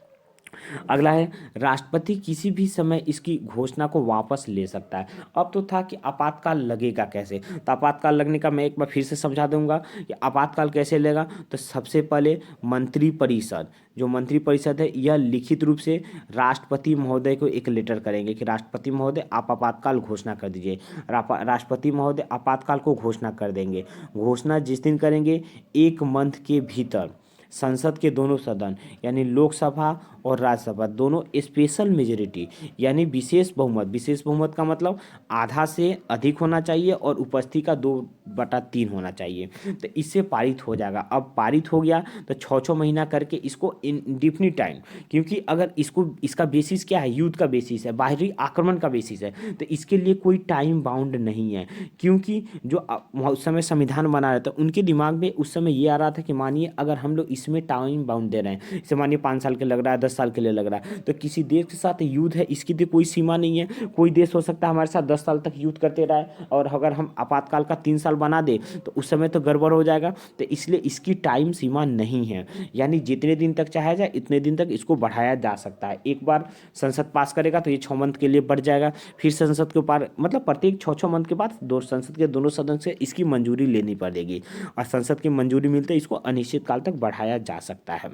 अगला है राष्ट्रपति किसी भी समय इसकी घोषणा को वापस ले सकता है। अब तो था कि आपातकाल लगेगा कैसे, तो आपातकाल लगने का मैं एक बार फिर से समझा दूंगा कि आपातकाल कैसे लेगा। तो सबसे पहले मंत्रिपरिषद, जो मंत्रिपरिषद है यह लिखित रूप से राष्ट्रपति महोदय को एक लेटर करेंगे कि राष्ट्रपति महोदय आप आपातकाल घोषणा कर दीजिए। राष्ट्रपति महोदय आपातकाल को घोषणा कर देंगे। घोषणा जिस दिन करेंगे 1 मंथ के भीतर संसद के दोनों सदन यानी लोकसभा और राज्यसभा दोनों स्पेशल मेजोरिटी यानी विशेष बहुमत, विशेष बहुमत का मतलब आधा से अधिक होना चाहिए और उपस्थिति का 2/3 होना चाहिए, तो इससे पारित हो जाएगा। अब पारित हो गया तो 6-6 महीना करके इसको इंडिफिनिट टाइम, क्योंकि अगर इसका बेसिस क्या है, युद्ध का बेसिस है, बाहरी आक्रमण का बेसिस है, तो इसके लिए कोई टाइम बाउंड नहीं है। क्योंकि जो उस समय संविधान बना रहे थे उनके दिमाग में उस समय ये आ रहा था कि मानिए अगर हम लोग इसमें टाइम बाउंड दे रहे हैं, जैसे मानिए 5 साल के लग रहा है, 10 साल के लिए लग रहा है, तो किसी देश के साथ युद्ध है इसकी तो कोई सीमा नहीं है। कोई देश हो सकता है हमारे साथ 10 साल तक युद्ध करते रहे और अगर हम आपातकाल का 3 साल बना दे तो उस समय तो गड़बड़ हो जाएगा। तो इसलिए इसकी टाइम सीमा नहीं है, यानी जितने दिन तक चाहा जाए इतने दिन तक इसको बढ़ाया जा सकता है। एक बार संसद पास करेगा तो ये 6 मंथ के लिए बढ़ जाएगा, फिर संसद के ऊपर मतलब प्रत्येक 6-6 मंथ के बाद संसद के दोनों सदन से इसकी मंजूरी लेनी पड़ेगी और संसद की मंजूरी मिलते इसको अनिश्चित काल तक बढ़ाया जा सकता है।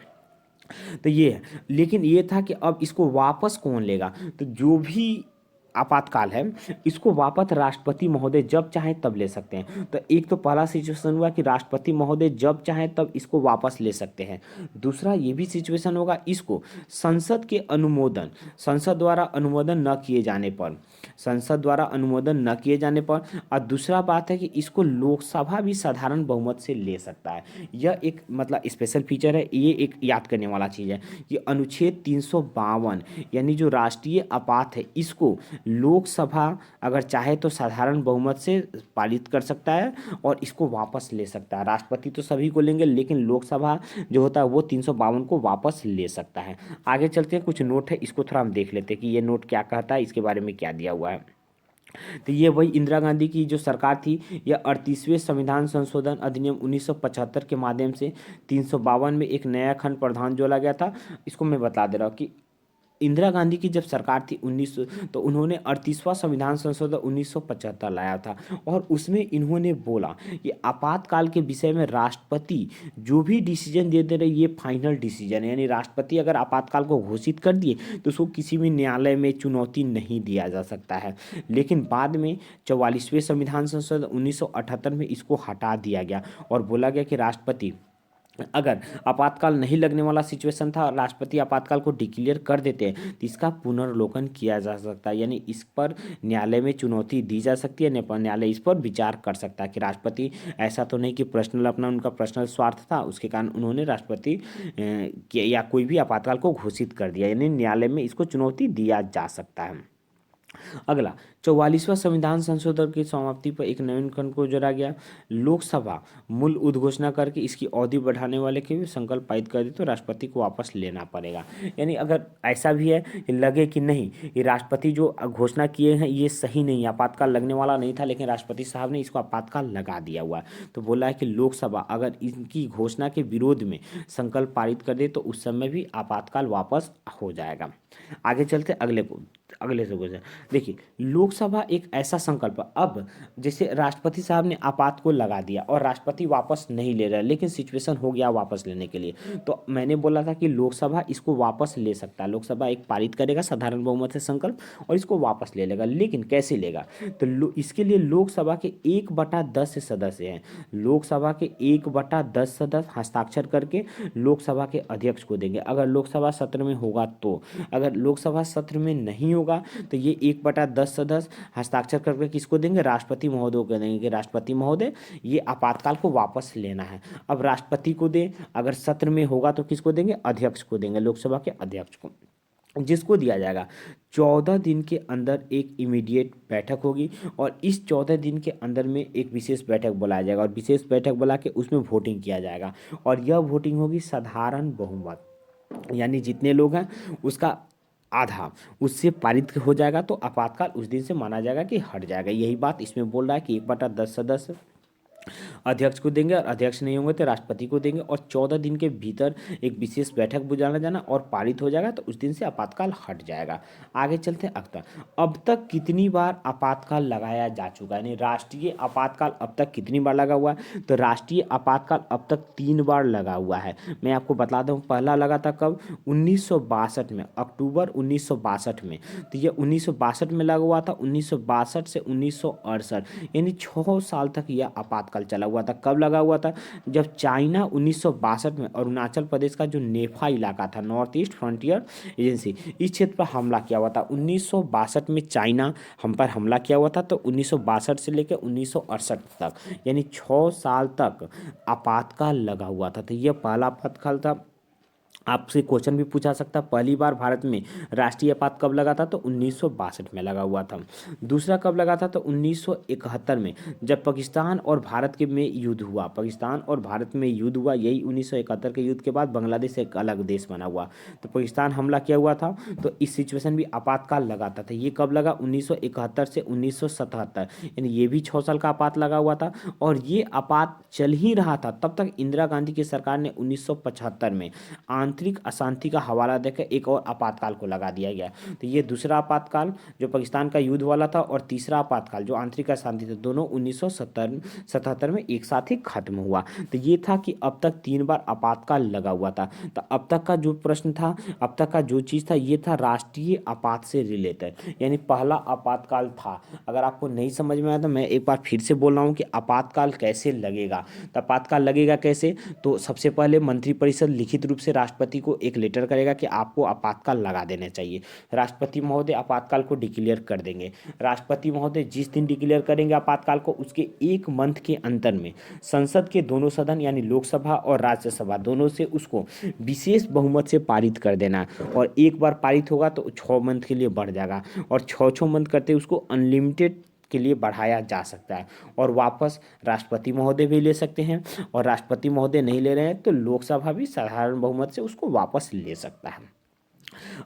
तो ये है, लेकिन ये था कि अब इसको वापस कौन लेगा। तो जो भी आपातकाल है इसको वापस राष्ट्रपति महोदय जब चाहे तब ले सकते हैं। तो एक तो पहला सिचुएशन हुआ कि राष्ट्रपति महोदय जब चाहे तब इसको वापस ले सकते हैं। दूसरा ये भी सिचुएशन होगा इसको संसद के अनुमोदन, संसद द्वारा अनुमोदन न किए जाने पर, संसद द्वारा अनुमोदन न किए जाने पर। और दूसरा बात है कि इसको लोकसभा भी साधारण बहुमत से ले सकता है। यह एक मतलब स्पेशल फीचर है, ये एक याद करने वाला चीज़ है कि अनुच्छेद 352 यानी जो राष्ट्रीय आपात है इसको लोकसभा अगर चाहे तो साधारण बहुमत से पारित कर सकता है और इसको वापस ले सकता है। राष्ट्रपति तो सभी को लेंगे लेकिन लोकसभा जो होता है वो 352 को वापस ले सकता है। आगे चलते हैं, कुछ नोट है इसको थोड़ा हम देख लेते हैं कि ये नोट क्या कहता है, इसके बारे में क्या दिया हुआ है। तो ये वही इंदिरा गांधी की जो सरकार थी, यह 38वें संविधान संशोधन अधिनियम 1975 के माध्यम से 352 में एक नया खंड प्रावधान जोड़ा गया था। इसको मैं बता दे रहा हूँ कि इंदिरा गांधी की जब सरकार थी 1900 तो उन्होंने 38वां संविधान संशोधन 1975 लाया था और उसमें इन्होंने बोला कि आपातकाल के विषय में राष्ट्रपति जो भी डिसीजन दे रहे ये फाइनल डिसीजन है, यानी राष्ट्रपति अगर आपातकाल को घोषित कर दिए तो उसको किसी भी न्यायालय में चुनौती नहीं दिया जा सकता है। लेकिन बाद में 44वें संविधान संशोधन 1978 में इसको हटा दिया गया और बोला गया कि राष्ट्रपति अगर आपातकाल नहीं लगने वाला सिचुएशन था, राष्ट्रपति आपातकाल को डिक्लेयर कर देते हैं तो इसका पुनर्लोकन किया जा सकता है, यानी इस पर न्यायालय में चुनौती दी जा सकती है, न्यायालय इस पर विचार कर सकता है कि राष्ट्रपति ऐसा तो नहीं कि पर्सनल अपना उनका पर्सनल स्वार्थ था उसके कारण उन्होंने राष्ट्रपति या कोई भी आपातकाल को घोषित कर दिया, यानी न्यायालय में इसको चुनौती दिया जा सकता है। अगला 44वां संविधान संशोधन की समाप्ति पर एक नवीन खंड को जोड़ा गया। लोकसभा मूल उद्घोषणा करके इसकी अवधि बढ़ाने वाले के भी संकल्प पारित कर दे तो राष्ट्रपति को वापस लेना पड़ेगा। यानी अगर ऐसा भी है कि लगे कि नहीं ये राष्ट्रपति जो घोषणा किए हैं ये सही नहीं है, आपातकाल लगने वाला नहीं था लेकिन राष्ट्रपति साहब ने इसको आपातकाल लगा दिया हुआ है, तो बोला है कि लोकसभा अगर इनकी घोषणा के विरोध में संकल्प पारित कर दे तो उस समय भी आपातकाल वापस हो जाएगा। आगे चलते अगले से क्वेश्चन देखिए, लोकसभा एक ऐसा संकल्प, अब जैसे राष्ट्रपति साहब ने आपात को लगा दिया और राष्ट्रपति वापस नहीं ले रहा लेकिन सिचुएशन हो गया वापस लेने के लिए, तो मैंने बोला था कि लोकसभा इसको वापस ले सकता है। लोकसभा एक पारित करेगा साधारण बहुमत से संकल्प और इसको वापस ले लेगा, लेकिन कैसे लेगा, तो इसके लिए लोकसभा के 1/10 सदस्य हैं, लोकसभा के 1/10 सदस्य हस्ताक्षर करके लोकसभा के अध्यक्ष को देंगे अगर लोकसभा सत्र में होगा तो। अगर लोकसभा सत्र में नहीं होगा तो ये 1/10 सदस्य हस्ताक्षर करके किसको देंगे, राष्ट्रपति महोदय को देंगे कि राष्ट्रपति महोदय ये आपातकाल को वापस लेना है। अब राष्ट्रपति को दे, अगर सत्र में होगा तो किसको देंगे, अध्यक्ष को देंगे, लोकसभा के अध्यक्ष को। जिसको दिया जाएगा 14 दिन के अंदर एक इमीडिएट बैठक होगी और इस 14 दिन के अंदर में एक विशेष बैठक बुलाया जाएगा और विशेष बैठक बुला के उसमें वोटिंग किया जाएगा और यह वोटिंग होगी साधारण बहुमत, यानी जितने लोग हैं उसका आधा उससे पारित हो जाएगा तो आपातकाल उस दिन से माना जाएगा कि हट जाएगा। यही बात इसमें बोल रहा है कि 1/10 सदस्य अध्यक्ष को देंगे और अध्यक्ष नहीं होंगे तो राष्ट्रपति को देंगे और 14 दिन के भीतर एक विशेष बैठक बुलाना जाना और पारित हो जाएगा तो उस दिन से आपातकाल हट जाएगा। आगे चलते हैं। अब तक कितनी बार आपातकाल लगाया जा चुका है, यानी राष्ट्रीय आपातकाल अब तक कितनी बार लगा हुआ है, तो राष्ट्रीय आपातकाल अब तक 3 बार लगा हुआ है। मैं आपको बता दूं, पहला लगा था कब, 1962 में, अक्टूबर 1962 में। तो ये 1962 में लगा हुआ था, 1962 से 1968, यानी 6 साल तक यह आपातकाल चला हुआ था। कब लगा हुआ था, जब चाइना 1962 में अरुणाचल प्रदेश का जो नेफा इलाका था, नॉर्थ ईस्ट फ्रंटियर एजेंसी, इस क्षेत्र पर हमला किया हुआ था। 1962 में चाइना हम पर हमला किया हुआ था, तो 1962 से लेकर 1968 तक, यानी 6 साल तक आपातकाल लगा हुआ था। तो यह पहला आपातकाल था। आपसे क्वेश्चन भी पूछा सकता, पहली बार भारत में राष्ट्रीय आपात कब लगा था, तो 1962 में लगा हुआ था। दूसरा कब लगा था, तो 1971 में, जब पाकिस्तान और भारत के में युद्ध हुआ, पाकिस्तान और भारत में युद्ध हुआ। यही 1971 के युद्ध के बाद बांग्लादेश एक अलग देश बना हुआ, तो पाकिस्तान हमला किया हुआ था, तो इस सिचुएशन भी आपातकाल लगाता था। ये कब लगा, 1971 से 1977, यानी ये भी 6 साल का आपात लगा हुआ था। और ये आपात चल ही रहा था तब तक इंदिरा गांधी की सरकार ने 1975 में आंतरिक अशांति का हवाला देकर एक और आपातकाल को लगा दिया गया। तो ये दूसरा आपातकाल जो पाकिस्तान का युद्ध वाला था और तीसरा आपातकाल जो आंतरिक अशांति था, दोनों 1977 में एक साथ ही खत्म हुआ। तो ये था कि अब तक 3 बार आपातकाल लगा हुआ था। तो अब तक का जो प्रश्न था, अब तक का जो चीज़ था, ये था राष्ट्रीय आपात से रिलेटेड, यानी पहला आपातकाल था। अगर आपको नहीं समझ में आया तो मैं एक बार फिर से बोल रहा हूँ कि आपातकाल कैसे लगेगा। तो आपातकाल लगेगा कैसे, तो सबसे पहले मंत्रिपरिषद लिखित रूप से राष्ट्रपति को एक लेटर करेगा कि आपको आपातकाल लगा देना चाहिए। राष्ट्रपति महोदय आपातकाल को डिक्लेयर कर देंगे। राष्ट्रपति महोदय जिस दिन डिक्लेयर करेंगे आपातकाल को, उसके 1 मंथ के अंतर में संसद के दोनों सदन यानी लोकसभा और राज्यसभा दोनों से उसको विशेष बहुमत से पारित कर देना है। और एक बार पारित होगा तो 6 मंथ के लिए बढ़ जाएगा और 6 मंथ करते उसको अनलिमिटेड के लिए बढ़ाया जा सकता है और वापस राष्ट्रपति महोदय भी ले सकते हैं। और राष्ट्रपति महोदय नहीं ले रहे हैं तो लोकसभा भी साधारण बहुमत से उसको वापस ले सकता है।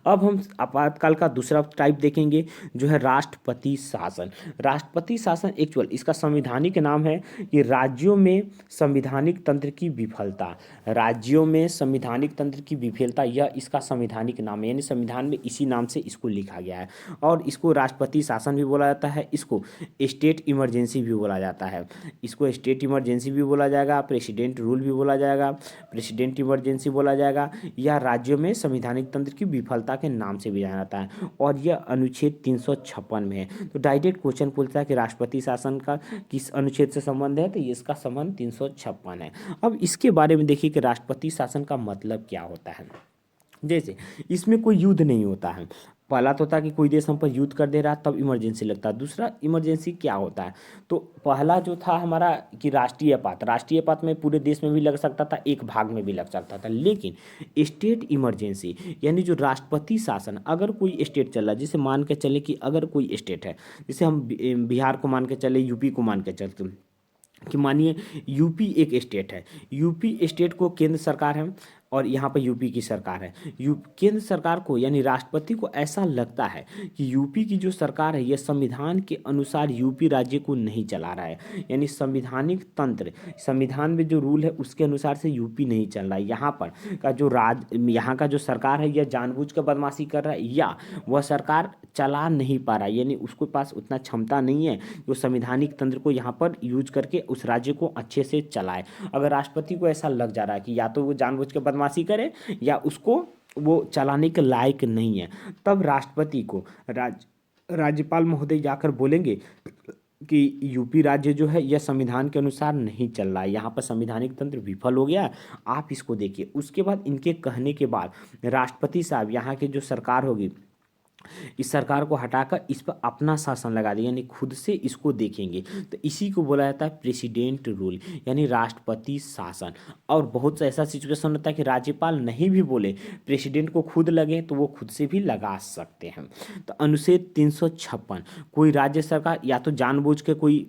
अब हम आपातकाल का दूसरा टाइप देखेंगे जो है राष्ट्रपति शासन। राष्ट्रपति शासन एक्चुअल इसका संवैधानिक नाम है कि राज्यों में संवैधानिक तंत्र की विफलता। राज्यों में संवैधानिक तंत्र की विफलता, यह इसका संवैधानिक नाम है, यानी संविधान में इसी नाम से इसको लिखा गया है। और इसको राष्ट्रपति शासन भी बोला जाता है, इसको स्टेट इमरजेंसी भी बोला जाता है। इसको स्टेट इमरजेंसी भी बोला जाएगा, प्रेसिडेंट रूल भी बोला जाएगा, प्रेसिडेंट इमरजेंसी बोला जाएगा, या राज्यों में संवैधानिक तंत्र की विफलता के नाम से भी जाना जाता है। और यह अनुच्छेद 356 में है। तो डायरेक्ट क्वेश्चन पूछता है कि राष्ट्रपति शासन का किस अनुच्छेद से संबंध है, तो ये इसका संबंध 356 है। अब इसके बारे में देखिए कि राष्ट्रपति शासन का मतलब क्या होता है। जैसे इसमें कोई युद्ध नहीं होता है। पहला तो था कि कोई देश हम पर युद्ध कर दे रहा तब इमरजेंसी लगता है। दूसरा इमरजेंसी क्या होता है, तो पहला जो था हमारा कि राष्ट्रीय आपात, राष्ट्रीय आपात में पूरे देश में भी लग सकता था, एक भाग में भी लग सकता था। लेकिन स्टेट इमरजेंसी यानी जो राष्ट्रपति शासन, अगर कोई स्टेट चल रहा है, जैसे मान के चले कि अगर कोई स्टेट है, जैसे हम बिहार को मान के चले, यूपी को मान के चलते कि मानिए यूपी एक स्टेट है, यूपी स्टेट को केंद्र सरकार है और यहाँ पर यूपी की सरकार है। केंद्र सरकार को यानी राष्ट्रपति को ऐसा लगता है कि यूपी की जो सरकार है यह संविधान के अनुसार यूपी राज्य को नहीं चला रहा है, यानी संविधानिक तंत्र, संविधान में जो रूल है उसके अनुसार से यूपी नहीं चल रहा है। यहाँ पर का जो यहाँ का जो सरकार है यह जानबूझ कर बदमाशी कर रहा है या वह सरकार चला नहीं पा रहा है, यानी उसके पास उतना क्षमता नहीं है जो संविधानिक तंत्र को यहाँ पर यूज करके उस राज्य को अच्छे से चलाए। अगर राष्ट्रपति को ऐसा लग जा रहा है कि या तो वो जानबूझ के बदमाशी करे या उसको वो चलाने के लायक नहीं है, तब राष्ट्रपति को राज्यपाल महोदय जाकर बोलेंगे कि यूपी राज्य जो है यह संविधान के अनुसार नहीं चल रहा है, यहाँ पर संवैधानिक तंत्र विफल हो गया, आप इसको देखिए। उसके बाद इनके कहने के बाद राष्ट्रपति साहब यहाँ की जो सरकार होगी इस सरकार को हटाकर इस पर अपना शासन लगा देंगे, यानी खुद से इसको देखेंगे। तो इसी को बोला जाता है प्रेसिडेंट रूल, यानी राष्ट्रपति शासन। और बहुत सा ऐसा सिचुएशन होता है कि राज्यपाल नहीं भी बोले, प्रेसिडेंट को खुद लगे तो वो खुद से भी लगा सकते हैं। तो अनुच्छेद 356, कोई राज्य सरकार या तो जानबूझ के कोई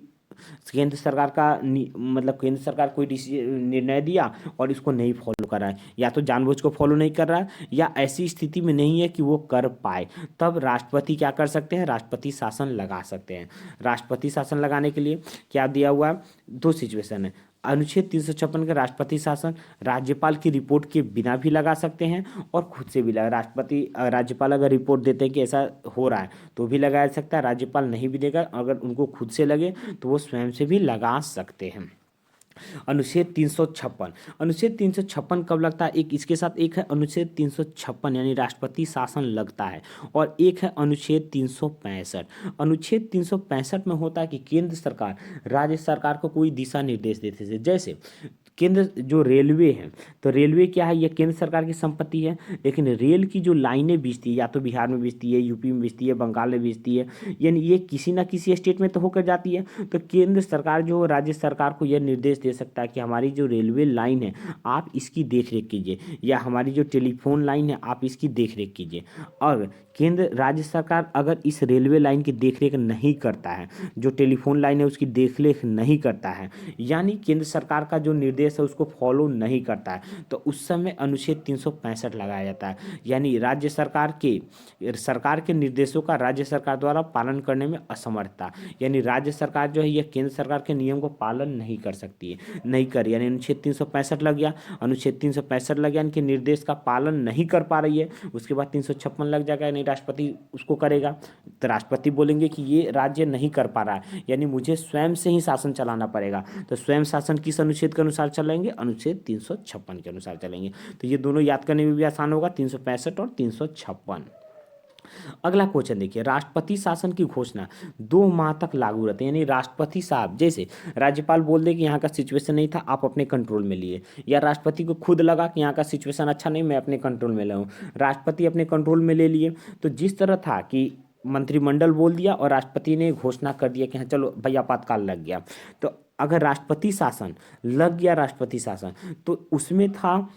केंद्र सरकार का मतलब केंद्र सरकार कोई निर्णय दिया और इसको नहीं फॉलो कर रहा है, या तो जानबूझ को फॉलो नहीं कर रहा है या ऐसी स्थिति में नहीं है कि वो कर पाए, तब राष्ट्रपति क्या कर सकते हैं, राष्ट्रपति शासन लगा सकते हैं। राष्ट्रपति शासन लगाने के लिए क्या दिया हुआ है, दो सिचुएशन है। अनुच्छेद 356 का राष्ट्रपति शासन राज्यपाल की रिपोर्ट के बिना भी लगा सकते हैं और खुद से भी लगा। राज्यपाल अगर रिपोर्ट देते हैं कि ऐसा हो रहा है तो भी लगाया जा सकता है, राज्यपाल नहीं भी देगा, अगर उनको खुद से लगे तो वो स्वयं से भी लगा सकते हैं। अनुच्छेद 356, अनुच्छेद 356 कब लगता है, एक इसके साथ एक है अनुच्छेद 356 यानी राष्ट्रपति शासन लगता है, और एक है अनुच्छेद 365। अनुच्छेद 365 में होता है कि केंद्र सरकार राज्य सरकार को कोई दिशा निर्देश देते थे। जैसे केंद्र जो रेलवे है, तो रेलवे क्या है, यह केंद्र सरकार की संपत्ति है, लेकिन रेल की जो लाइनें बिछती है या तो बिहार में बिछती है, यूपी में बिछती है, बंगाल में बिछती है, यानी ये किसी ना किसी स्टेट में तो होकर जाती है। तो केंद्र सरकार जो राज्य सरकार को यह निर्देश दे सकता है कि हमारी जो रेलवे लाइन है आप इसकी देख रेख कीजिए, या हमारी जो टेलीफोन लाइन है आप इसकी देख रेख कीजिए। और केंद्र राज्य सरकार अगर इस रेलवे लाइन की देखरेख नहीं करता है, जो टेलीफोन लाइन है उसकी देखरेख नहीं करता है, यानी केंद्र सरकार का जो निर्देश है उसको फॉलो नहीं करता है, तो उस समय अनुच्छेद 365 लगाया जाता है। यानी राज्य सरकार के निर्देशों का राज्य सरकार द्वारा पालन करने में असमर्थता, यानी राज्य सरकार जो है यह केंद्र सरकार के नियम को पालन नहीं कर सकती है, नहीं कर, यानी अनुच्छेद 365 लग गया। अनुच्छेद 365 लग गया इनके निर्देश का पालन नहीं कर पा रही है, उसके बाद 356 लग जाएगा, यानी राष्ट्रपति उसको करेगा। तो राष्ट्रपति बोलेंगे कि ये राज्य नहीं कर पा रहा है, यानी मुझे स्वयं से ही शासन चलाना पड़ेगा। तो स्वयं शासन किस अनुच्छेद के अनुसार चलेंगे, अनुच्छेद 356 के अनुसार चलेंगे। तो ये दोनों याद करने में भी आसान होगा, 365 और 356। अगला क्वेश्चन देखिए, राष्ट्रपति शासन की घोषणा 2 माह तक लागू रहते हैं, यानी राष्ट्रपति साहब जैसे राज्यपाल बोल दे कि यहाँ का सिचुएशन नहीं था आप अपने कंट्रोल में लिए, या राष्ट्रपति को खुद लगा कि यहाँ का सिचुएशन अच्छा नहीं मैं अपने कंट्रोल में लाऊं, राष्ट्रपति अपने कंट्रोल में ले लिए। तो जिस तरह था कि मंत्रिमंडल बोल दिया और राष्ट्रपति ने घोषणा कर दिया कि हाँ चलो भाई आपातकाल लग गया, तो अगर राष्ट्रपति शासन लग गया, राष्ट्रपति शासन, तो उसमें था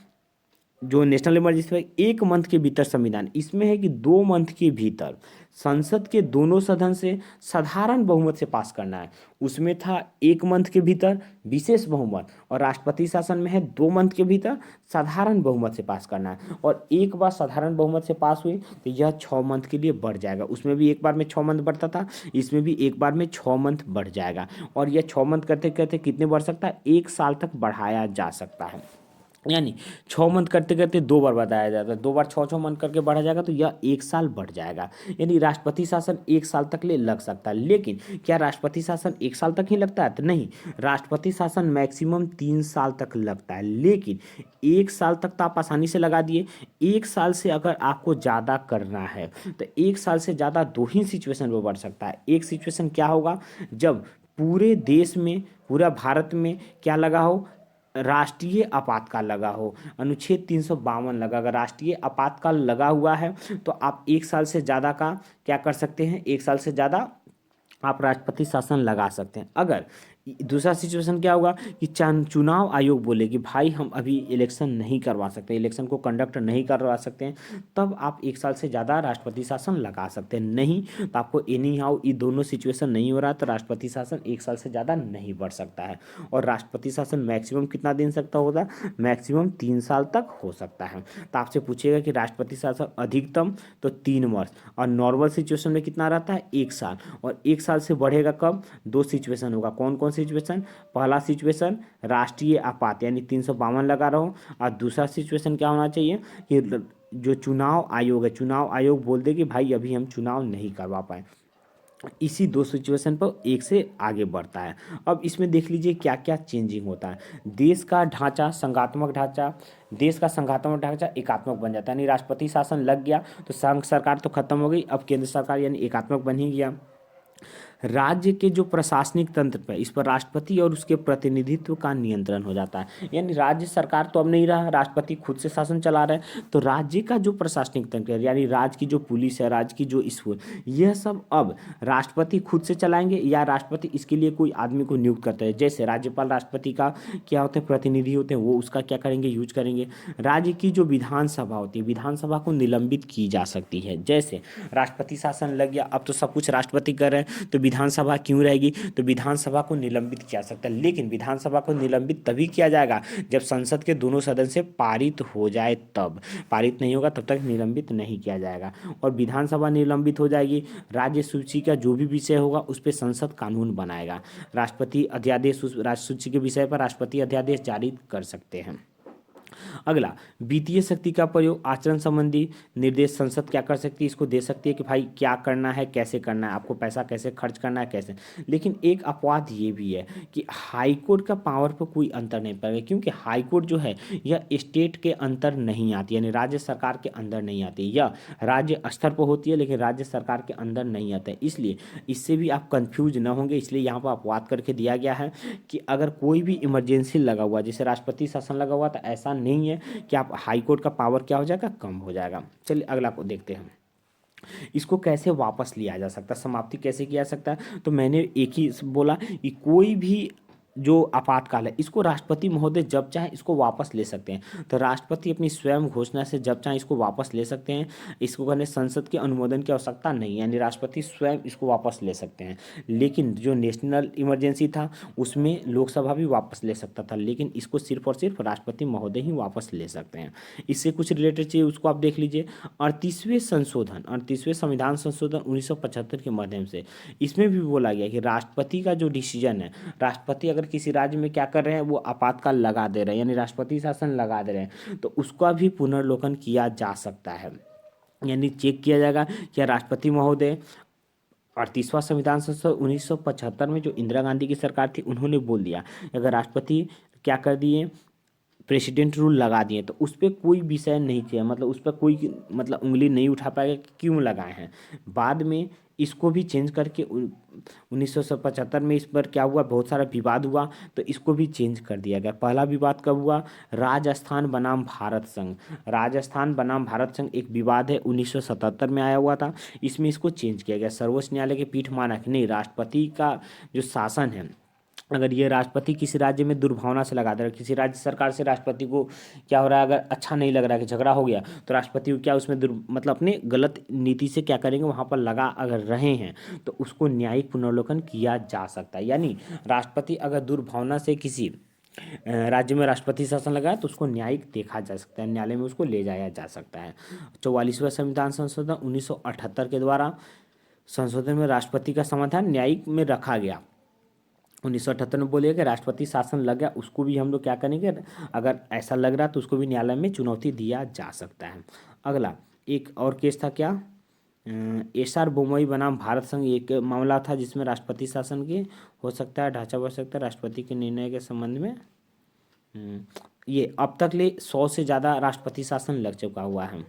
जो नेशनल इमरजेंसी में 1 मंथ के भीतर संविधान, इसमें है कि 2 मंथ के भीतर संसद के दोनों सदन से साधारण बहुमत से पास करना है। उसमें था 1 मंथ के भीतर विशेष बहुमत, और राष्ट्रपति शासन में है 2 मंथ के भीतर साधारण बहुमत से पास करना है। और एक बार साधारण बहुमत से पास हुई तो यह 6 मंथ के लिए बढ़ जाएगा, उसमें भी एक बार में 6 मंथ बढ़ता था, इसमें भी एक बार में 6 मंथ बढ़ जाएगा। और यह 6 मंथ करते करते कितने बढ़ सकता है, 1 साल तक बढ़ाया जा सकता है। यानी 6 मंथ करते करते 2 बार बढ़ाया जाता है, 2 बार 6 मंथ करके बढ़ा जाएगा, तो यह 1 साल बढ़ जाएगा। यानी राष्ट्रपति शासन 1 साल तक ले लग सकता है। लेकिन क्या राष्ट्रपति शासन 1 साल तक ही लगता है, तो नहीं, राष्ट्रपति शासन मैक्सिमम 3 साल तक लगता है। लेकिन 1 साल तक तो आप आसानी से लगा दिए, 1 साल से अगर आपको ज़्यादा करना है तो 1 साल से ज़्यादा 2 ही सिचुएशन पर बढ़ सकता है। एक सिचुएशन क्या होगा, जब पूरे देश में, पूरा भारत में क्या लगा हो, राष्ट्रीय आपातकाल लगा हो, अनुच्छेद 352 लगा। अगर राष्ट्रीय आपातकाल लगा हुआ है तो आप 1 साल से ज़्यादा का क्या कर सकते हैं, 1 साल से ज़्यादा आप राष्ट्रपति शासन लगा सकते हैं। अगर दूसरा सिचुएशन क्या होगा कि चुनाव आयोग बोले कि भाई हम अभी इलेक्शन नहीं करवा सकते, इलेक्शन को कंडक्ट नहीं करवा सकते हैं, तब आप 1 साल से ज़्यादा राष्ट्रपति शासन लगा सकते हैं। नहीं तो आपको एनी हाउ ये दोनों सिचुएशन नहीं हो रहा तो राष्ट्रपति शासन 1 साल से ज़्यादा नहीं बढ़ सकता है। और राष्ट्रपति शासन मैक्सिमम कितना दिन सकता होगा, मैक्सिमम 3 साल तक हो सकता है। तो आपसे पूछेगा कि राष्ट्रपति शासन अधिकतम तो 3 वर्ष, और नॉर्मल सिचुएशन में कितना रहता है, 1 साल। और 1 साल से बढ़ेगा कब, 2 सिचुएशन होगा। कौन कौन सिचुएशन, पहला सिचुएशन राष्ट्रीय आपात यानी 352 लगा रहा हो, और दूसरा सिचुएशन क्या होना चाहिए कि जो चुनाव आयोग है, चुनाव आयोग बोल दे कि भाई अभी हम चुनाव नहीं करवा पाए। इसी 2 सिचुएशन पर 1 से आगे बढ़ता है। अब इसमें देख लीजिए क्या क्या चेंजिंग होता है। देश का ढांचा, संघात्मक ढांचा, देश का संघात्मक ढांचा एकात्मक बन जाता है, यानी राष्ट्रपति शासन लग गया तो संघ सरकार तो खत्म हो गई, अब केंद्र सरकार यानी एकात्मक बन ही गया। राज्य के जो प्रशासनिक तंत्र पे इस पर राष्ट्रपति और उसके प्रतिनिधित्व का नियंत्रण हो जाता है। यानी राज्य सरकार तो अब नहीं रहा, राष्ट्रपति खुद से शासन चला रहे हैं, तो राज्य का जो प्रशासनिक तंत्र है यानी राज्य की जो पुलिस है, राज्य की जो स्कूल, यह सब अब राष्ट्रपति खुद से चलाएंगे या राष्ट्रपति इसके लिए कोई आदमी को नियुक्त करते हैं। जैसे राज्यपाल राष्ट्रपति का क्या होते हैं, प्रतिनिधि होते हैं, वो उसका क्या करेंगे, यूज करेंगे। राज्य की जो विधानसभा होती है, विधानसभा को निलंबित की जा सकती है। जैसे राष्ट्रपति शासन लग गया, अब तो सब कुछ राष्ट्रपति कर रहे हैं, तो विधानसभा क्यों रहेगी, तो विधानसभा को निलंबित किया जा सकता है। लेकिन विधानसभा को निलंबित तभी किया जाएगा जब संसद के दोनों सदन से पारित हो जाए, तब। पारित नहीं होगा तब तक निलंबित नहीं किया जाएगा। और विधानसभा निलंबित हो जाएगी, राज्य सूची का जो भी विषय होगा उस पर संसद कानून बनाएगा। राष्ट्रपति अध्यादेश, उस राज्य सूची के विषय पर राष्ट्रपति अध्यादेश जारी कर सकते हैं। अगला, वित्तीय शक्ति का प्रयोग, आचरण संबंधी निर्देश संसद क्या कर सकती है, इसको दे सकती है कि भाई क्या करना है, कैसे करना है, आपको पैसा कैसे खर्च करना है, कैसे। लेकिन एक अपवाद ये भी है कि हाई कोर्ट का पावर पर कोई अंतर नहीं पड़ेगा, क्योंकि हाई कोर्ट जो है यह स्टेट के अंतर नहीं आती, यानी राज्य सरकार के अंदर नहीं आती, यह राज्य स्तर पर होती है लेकिन राज्य सरकार के अंदर नहीं आता है। इसलिए इससे भी आप कंफ्यूज ना होंगे, इसलिए यहाँ पर अपवाद करके दिया गया है कि अगर कोई भी इमरजेंसी लगा हुआ, जैसे राष्ट्रपति शासन लगा हुआ, तो ऐसा नहीं है कि आप हाई कोर्ट का पावर क्या हो जाएगा, कम हो जाएगा। चलिए अगला को देखते हैं, इसको कैसे वापस लिया जा सकता है, समाप्ति कैसे किया जा सकता है। तो मैंने एक ही बोला कि कोई भी जो आपातकाल है इसको राष्ट्रपति महोदय जब चाहे इसको वापस ले सकते हैं। तो राष्ट्रपति अपनी स्वयं घोषणा से जब चाहे इसको वापस ले सकते हैं, इसको करने संसद के अनुमोदन की आवश्यकता नहीं है, यानी राष्ट्रपति स्वयं इसको वापस ले सकते हैं। लेकिन जो नेशनल इमरजेंसी था उसमें लोकसभा भी वापस ले सकता था, लेकिन इसको सिर्फ और सिर्फ राष्ट्रपति महोदय ही वापस ले सकते हैं। इससे कुछ रिलेटेड चाहिए उसको आप देख लीजिए। 38वें संविधान संशोधन 1975 के माध्यम से इसमें भी बोला गया कि राष्ट्रपति का जो डिसीजन है, राष्ट्रपति अगर किसी राज्य में क्या कर रहे हैं, वो आपातकाल लगा दे रहे हैं यानी राष्ट्रपति शासन लगा दे रहे हैं, तो उसका भी पुनर्लोकन किया जा सकता है। यानी चेक किया जाएगा क्या राष्ट्रपति महोदय 38वां संविधान संशोधन 1975 में जो इंदिरा गांधी की सरकार थी उन्होंने बोल दिया, अगर राष्ट्रपति क्या कर दिए, प्रेसिडेंट रूल लगा दिए, तो उस पर कोई विषय नहीं किया, मतलब उस पर कोई मतलब उंगली नहीं उठा पाएगा कि क्यों लगाए हैं। बाद में इसको भी चेंज करके 1975 में इस पर क्या हुआ, बहुत सारा विवाद हुआ, तो इसको भी चेंज कर दिया गया। पहला विवाद कब हुआ, राजस्थान बनाम भारत संघ। राजस्थान बनाम भारत संघ एक विवाद है, 1977 में आया हुआ था, इसमें इसको चेंज किया गया। सर्वोच्च न्यायालय की पीठ माना कि नहीं, राष्ट्रपति का जो शासन है, अगर ये राष्ट्रपति किसी राज्य में दुर्भावना से लगा दे रहा है, किसी राज्य सरकार से राष्ट्रपति को क्या हो रहा है, अगर अच्छा नहीं लग रहा है कि झगड़ा हो गया, तो राष्ट्रपति को क्या उसमें मतलब अपने गलत नीति से क्या करेंगे, वहाँ पर लगा अगर रहे हैं तो उसको न्यायिक पुनर्लोकन किया जा सकता है। यानी राष्ट्रपति अगर दुर्भावना से किसी राज्य में राष्ट्रपति शासन लगा है तो उसको न्यायिक देखा जा सकता है, न्यायालय में उसको ले जाया जा सकता है। 44वां संविधान संशोधन 1978 के द्वारा संशोधन में राष्ट्रपति का समाधान न्यायिक में रखा गया। 1978 में बोलिए कि राष्ट्रपति शासन लग गया, उसको भी हम लोग क्या करेंगे, अगर ऐसा लग रहा तो उसको भी न्यायालय में चुनौती दिया जा सकता है। अगला एक और केस था क्या, एसआर बोमई बनाम भारत संघ, एक मामला था जिसमें राष्ट्रपति शासन के हो सकता है ढांचा बढ़ सकता है राष्ट्रपति के निर्णय के संबंध में। ये अब तक ले 100 से ज़्यादा राष्ट्रपति शासन लग चुका हुआ है।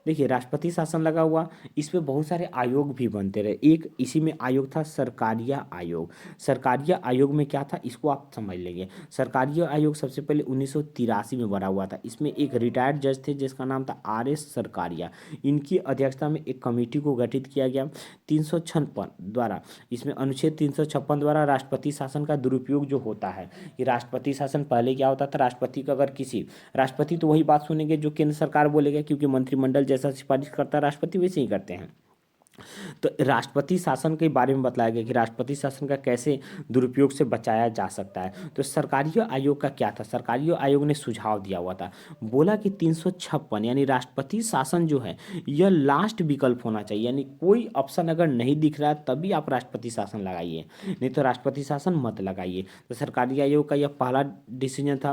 देखिए राष्ट्रपति शासन लगा हुआ, इस पे बहुत सारे आयोग भी बनते रहे। एक इसी में आयोग था सरकारिया आयोग। सरकारिया आयोग में क्या था, इसको आप समझ लेंगे। सरकारिया आयोग सबसे पहले 1983 में बना हुआ था। इसमें एक रिटायर्ड जज थे जिसका नाम था RS सरकारिया। इनकी अध्यक्षता में एक कमेटी को गठित किया गया 356 द्वारा। इसमें अनुच्छेद 356 द्वारा राष्ट्रपति शासन का दुरुपयोग जो होता है कि राष्ट्रपति शासन पहले क्या होता था, राष्ट्रपति का अगर किसी, राष्ट्रपति तो वही बात सुनेंगे जो केंद्र सरकार बोलेगा, क्योंकि मंत्रिमंडल जैसा सिफारिश करता है राष्ट्रपति वैसे ही करते हैं। तो राष्ट्रपति शासन के बारे में बताया गया कि राष्ट्रपति शासन का कैसे दुरुपयोग से बचाया जा सकता है। तो सरकारी आयोग का क्या था, सरकारी आयोग ने सुझाव दिया हुआ था, बोला कि 356 यानी राष्ट्रपति शासन जो है यह लास्ट विकल्प होना चाहिए, यानी कोई ऑप्शन अगर नहीं दिख रहा है तभी आप राष्ट्रपति शासन लगाइए, नहीं तो राष्ट्रपति शासन मत लगाइए। तो सरकारी आयोग का यह पहला डिसीजन था,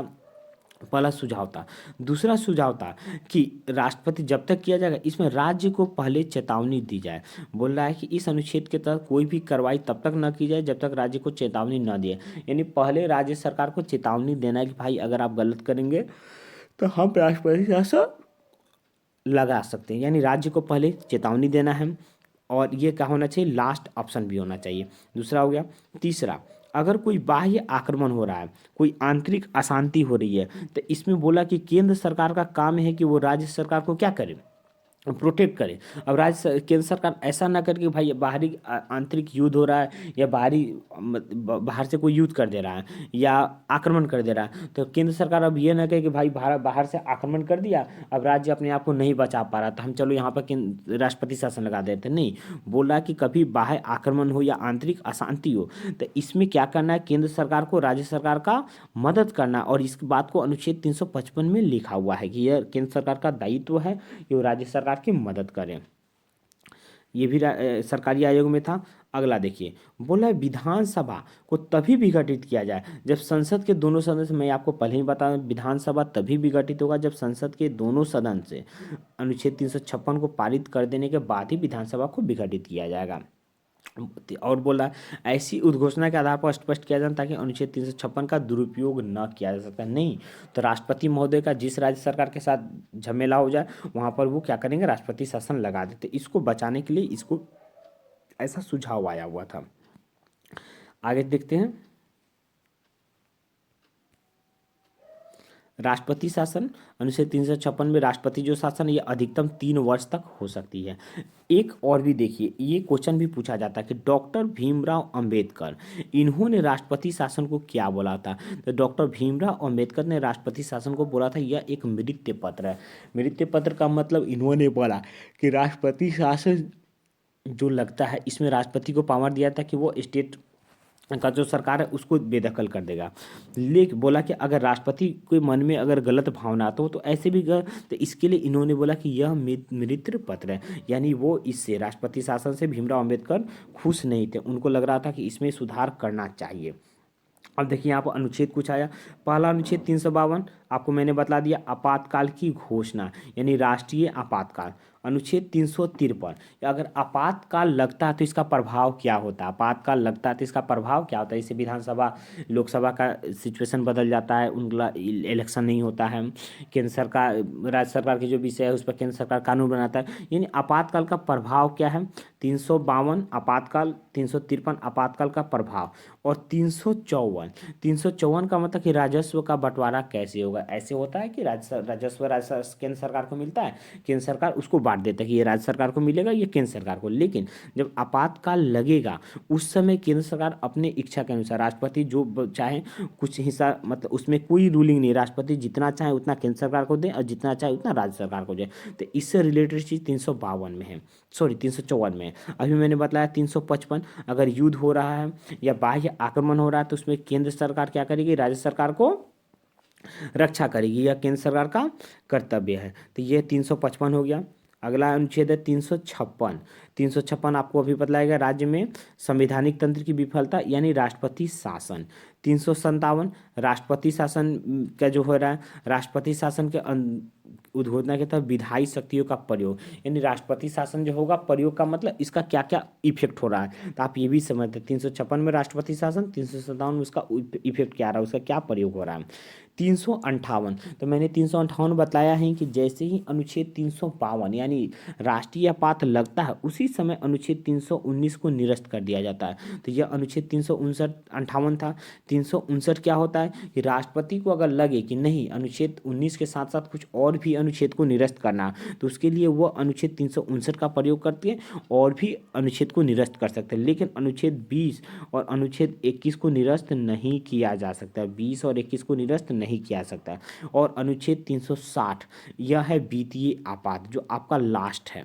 पहला सुझाव था। दूसरा सुझाव था कि राष्ट्रपति जब तक किया जाएगा इसमें राज्य को पहले चेतावनी दी जाए। बोल रहा है कि इस अनुच्छेद के तहत कोई भी कार्रवाई तब तक न की जाए जब तक राज्य को चेतावनी न दिए, यानी पहले राज्य सरकार को चेतावनी देना है कि भाई अगर आप गलत करेंगे तो हम राष्ट्रपति शासन लगा सकते हैं, यानी राज्य को पहले चेतावनी देना है। और ये क्या होना चाहिए, लास्ट ऑप्शन भी होना चाहिए। दूसरा हो गया। तीसरा, अगर कोई बाह्य आक्रमण हो रहा है, कोई आंतरिक अशांति हो रही है, तो इसमें बोला कि केंद्र सरकार का काम है कि वो राज्य सरकार को क्या करे, प्रोटेक्ट करे। अब केंद्र सरकार ऐसा ना करे कि भाई बाहरी आंतरिक युद्ध हो रहा है या बाहर से कोई युद्ध कर दे रहा है या आक्रमण कर दे रहा है, तो केंद्र सरकार अब ये ना कहे कि भाई बाहर बाहर से आक्रमण कर दिया, अब राज्य अपने आप को नहीं बचा पा रहा, तो हम चलो यहाँ पर राष्ट्रपति शासन लगा देते। नहीं, बोला कि कभी बाहर आक्रमण हो या आंतरिक अशांति हो, तो इसमें क्या करना है, केंद्र सरकार को राज्य सरकार का मदद करना। और इस बात को अनुच्छेद 355 में लिखा हुआ है कि यह केंद्र सरकार का दायित्व है कि वो राज्य सरकार की मदद करें। ये भी सरकारी आयोग में था। अगला देखिए, बोला है विधानसभा को तभी विघटित किया जाए जब संसद के दोनों सदन से, मैं आपको पहले ही बता, विधानसभा तभी विघटित होगा जब संसद के दोनों सदन से अनुच्छेद 356 को पारित कर देने के बाद ही विधानसभा को विघटित किया जाएगा। और बोला ऐसी उद्घोषणा के आधार पर स्पष्ट किया जाए ताकि अनुच्छेद 356 का दुरुपयोग न किया जा सकता। नहीं, तो राष्ट्रपति महोदय का जिस राज्य सरकार के साथ झमेला हो जाए वहां पर वो क्या करेंगे, राष्ट्रपति शासन लगा देते। इसको बचाने के लिए इसको ऐसा सुझाव आया हुआ था। आगे देखते हैं, राष्ट्रपति शासन अनुच्छेद 356 में राष्ट्रपति जो शासन है ये अधिकतम 3 वर्ष तक हो सकती है। एक और भी देखिए, ये क्वेश्चन भी पूछा जाता है कि डॉक्टर भीमराव अंबेडकर इन्होंने राष्ट्रपति शासन को क्या बोला था। तो डॉक्टर भीमराव अंबेडकर ने राष्ट्रपति शासन को बोला था यह एक मृत्यु पत्र है। मृत्यु पत्र का मतलब इन्होंने बोला कि राष्ट्रपति शासन जो लगता है इसमें राष्ट्रपति को पावर दिया था कि वो स्टेट का जो सरकार है उसको बेदखल कर देगा। लेकिन बोला कि अगर राष्ट्रपति के मन में अगर गलत भावना आता हो तो ऐसे भी तो इसके लिए इन्होंने बोला कि यह मृत्यु पत्र है, यानी वो इससे राष्ट्रपति शासन से भीमराव अंबेडकर खुश नहीं थे, उनको लग रहा था कि इसमें सुधार करना चाहिए। अब देखिए यहाँ पर अनुच्छेद कुछ आया। पहला अनुच्छेद 352 आपको मैंने बता दिया, आपातकाल की घोषणा यानी राष्ट्रीय आपातकाल। अनुच्छेद 353, अगर आपातकाल लगता है तो इसका प्रभाव क्या होता है, आपातकाल लगता है तो इसका प्रभाव क्या होता है। इससे विधानसभा लोकसभा का सिचुएशन बदल जाता है, उनका इलेक्शन नहीं होता है, केंद्र सरकार राज्य सरकार की जो विषय है उस पर केंद्र सरकार कानून बनाता है। यानी आपातकाल का प्रभाव क्या है, 352 आपातकाल, 353 आपातकाल का प्रभाव, और 354 का मतलब कि राजस्व का बंटवारा कैसे होगा। ऐसे होता है कि राजस्व केंद्र सरकार को मिलता है, केंद्र सरकार उसको बांट देता है कि ये राज्य सरकार को मिलेगा, ये केंद्र सरकार को। लेकिन जब आपातकाल लगेगा उस समय केंद्र सरकार अपने इच्छा के अनुसार, राष्ट्रपति जो चाहे कुछ हिस्सा, मतलब उसमें कोई रूलिंग नहीं, राष्ट्रपति जितना चाहे उतना केंद्र सरकार को दे और जितना चाहे उतना राज्य सरकार को दे। तो इससे रिलेटेड चीज़ 352 में है, सॉरी 354 में है। अभी मैंने बताया 355, अगर युद्ध हो रहा है या बाह्य आक्रमण हो रहा है तो उसमें केंद्र सरकार क्या करेगी, राज्य सरकार को रक्षा करेगी, यह केंद्र सरकार का कर्तव्य है। तो ये 355 हो गया। अगला अनुच्छेद है 356। 356 आपको अभी बतलाएगा, राज्य में संवैधानिक तंत्र की विफलता यानी राष्ट्रपति शासन। 357 राष्ट्रपति शासन का जो हो रहा है, राष्ट्रपति शासन के उद्घोषणा के तहत विधायी शक्तियों का प्रयोग, यानी राष्ट्रपति शासन जो होगा प्रयोग का मतलब इसका क्या क्या इफेक्ट हो रहा है, तो आप ये भी समझते हैं। 356 में राष्ट्रपति शासन, 357 में उसका इफेक्ट क्या रहा है, उसका क्या प्रयोग हो रहा है। 358, तो मैंने 358 बताया है कि जैसे ही अनुच्छेद 352 यानी राष्ट्रीय आपात लगता है उसी समय अनुच्छेद 319 को निरस्त कर दिया जाता है। तो यह अनुच्छेद 359 था। 359 क्या होता है कि राष्ट्रपति को अगर लगे कि नहीं अनुच्छेद 19 के साथ साथ कुछ और भी अनुच्छेद को निरस्त करना, तो उसके लिए वो अनुच्छेद 359 का प्रयोग करते हैं और भी अनुच्छेद को निरस्त कर सकते हैं। लेकिन अनुच्छेद 20 और अनुच्छेद 21 को निरस्त नहीं किया जा सकता, 20 और 21 को निरस्त नहीं किया सकता। और अनुच्छेद 360 यह है वित्तीय आपात जो आपका लास्ट है।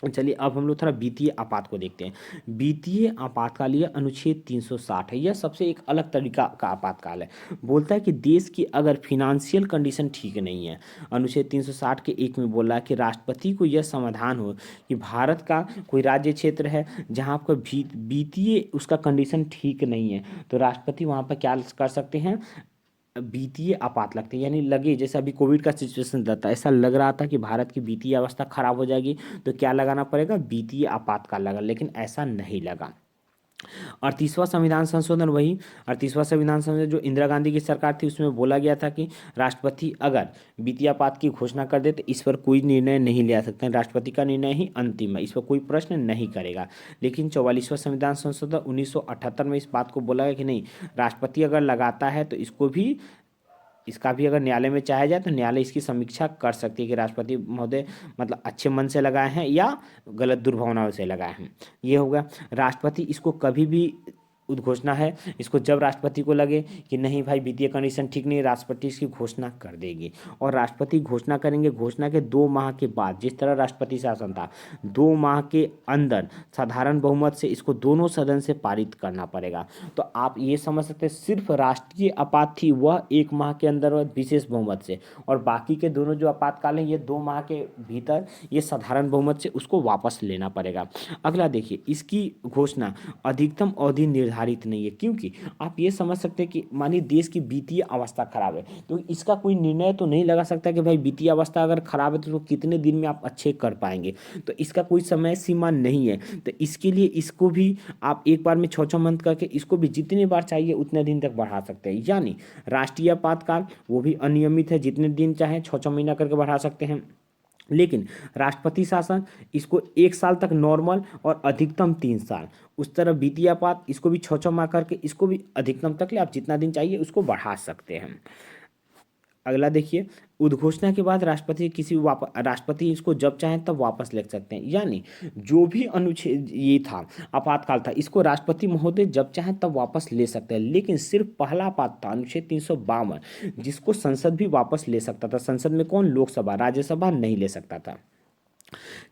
चलिए अब हम लोग थोड़ा वित्तीय आपात को देखते हैं। वित्तीय आपातकाल यह अनुच्छेद 360 है, यह सबसे एक अलग तरीका का आपातकाल है। बोलता है कि देश की अगर फिनेंशियल कंडीशन ठीक नहीं है, अनुच्छेद 360 के 1 में बोला है कि राष्ट्रपति को यह समाधान हो कि भारत का कोई राज्य क्षेत्र है जहाँ आपका वित्तीय उसका कंडीशन ठीक नहीं है, तो राष्ट्रपति वहाँ पर क्या कर सकते हैं, वित्तीय आपात लगते हैं। यानी लगे जैसे अभी कोविड का सिचुएशन रहता है, ऐसा लग रहा था कि भारत की वित्तीय अवस्था खराब हो जाएगी तो क्या लगाना पड़ेगा, वित्तीय आपातकाल लगा, लेकिन ऐसा नहीं लगा। 38वां संविधान संशोधन वही 38वां संविधान संशोधन जो इंदिरा गांधी की सरकार थी उसमें बोला गया था कि राष्ट्रपति अगर वित्तीय आपात की घोषणा कर दे तो इस पर कोई निर्णय नहीं लिया सकते हैं, राष्ट्रपति का निर्णय ही अंतिम है, इस पर कोई प्रश्न नहीं करेगा। लेकिन 44वां संविधान संशोधन 1978 में इस बात को बोला गया कि नहीं, राष्ट्रपति अगर लगाता है तो इसका भी अगर न्यायालय में चाहा जाए तो न्यायालय इसकी समीक्षा कर सकती है कि राष्ट्रपति महोदय मतलब अच्छे मन से लगाए हैं या गलत दुर्भावनाओं से लगाए हैं। ये हो गया। राष्ट्रपति इसको कभी भी उद्घोषणा है, इसको जब राष्ट्रपति को लगे कि नहीं भाई वित्तीय कंडीशन ठीक नहीं, राष्ट्रपति इसकी घोषणा कर देगी और राष्ट्रपति घोषणा करेंगे। घोषणा के 2 माह के बाद, जिस तरह राष्ट्रपति शासन था, 2 माह के अंदर साधारण बहुमत से इसको दोनों सदन से पारित करना पड़ेगा। तो आप ये समझ सकते हैं सिर्फ राष्ट्रीय आपात थी वह 1 माह के अंदर विशेष बहुमत से, और बाकी के दोनों जो आपातकाल हैं ये 2 माह के भीतर ये साधारण बहुमत से उसको वापस लेना पड़ेगा। अगला देखिए, इसकी घोषणा अधिकतम अवधि निर्धारित नहीं है, क्योंकि आप ये समझ सकते हैं कि मानिए देश की वित्तीय अवस्था खराब है तो इसका कोई निर्णय तो नहीं लगा सकता कि भाई वित्तीय अवस्था अगर खराब है तो कितने दिन में आप अच्छे कर पाएंगे, तो इसका कोई समय सीमा नहीं है। तो इसके लिए इसको भी आप एक बार में 6 मंथ करके इसको भी जितने बार चाहिए उतने दिन तक बढ़ा सकते हैं। यानी राष्ट्रीय आपातकाल वो भी अनियमित है, जितने दिन चाहे 6 6 महीना करके बढ़ा सकते हैं। लेकिन राष्ट्रपति शासन इसको 1 साल तक नॉर्मल और अधिकतम 3 साल, उस तरह वित्तीय आपात इसको भी 6 6 माह करके इसको भी अधिकतम तक ले आप जितना दिन चाहिए उसको बढ़ा सकते हैं। अगला देखिए, उद्घोषणा के बाद राष्ट्रपति इसको जब चाहें तब वापस ले सकते हैं। यानी जो भी अनुच्छेद ये था आपातकाल था इसको राष्ट्रपति महोदय जब चाहें तब वापस ले सकते हैं। लेकिन सिर्फ पहला आपात था अनुच्छेद 352 जिसको संसद भी वापस ले सकता था। संसद में कौन? लोकसभा, राज्यसभा नहीं ले सकता था।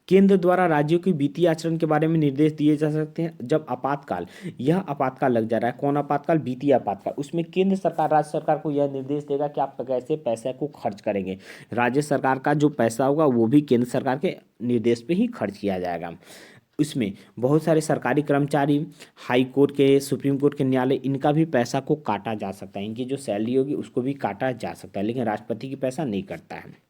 केंद्र द्वारा राज्यों की वित्तीय आचरण के बारे में निर्देश दिए जा सकते हैं जब आपातकाल, यह आपातकाल लग जा रहा है। कौन आपातकाल? वित्तीय आपातकाल। उसमें केंद्र सरकार राज्य सरकार को यह निर्देश देगा कि आप कैसे पैसे को खर्च करेंगे। राज्य सरकार का जो पैसा होगा वो भी केंद्र सरकार के निर्देश पे ही खर्च किया जाएगा। इसमें बहुत सारे सरकारी कर्मचारी, हाई कोर्ट के, सुप्रीम कोर्ट के न्यायालय, इनका भी पैसा को काटा जा सकता है। इनकी जो सैलरी होगी उसको भी काटा जा सकता है, लेकिन राष्ट्रपति की पैसा नहीं कटता है।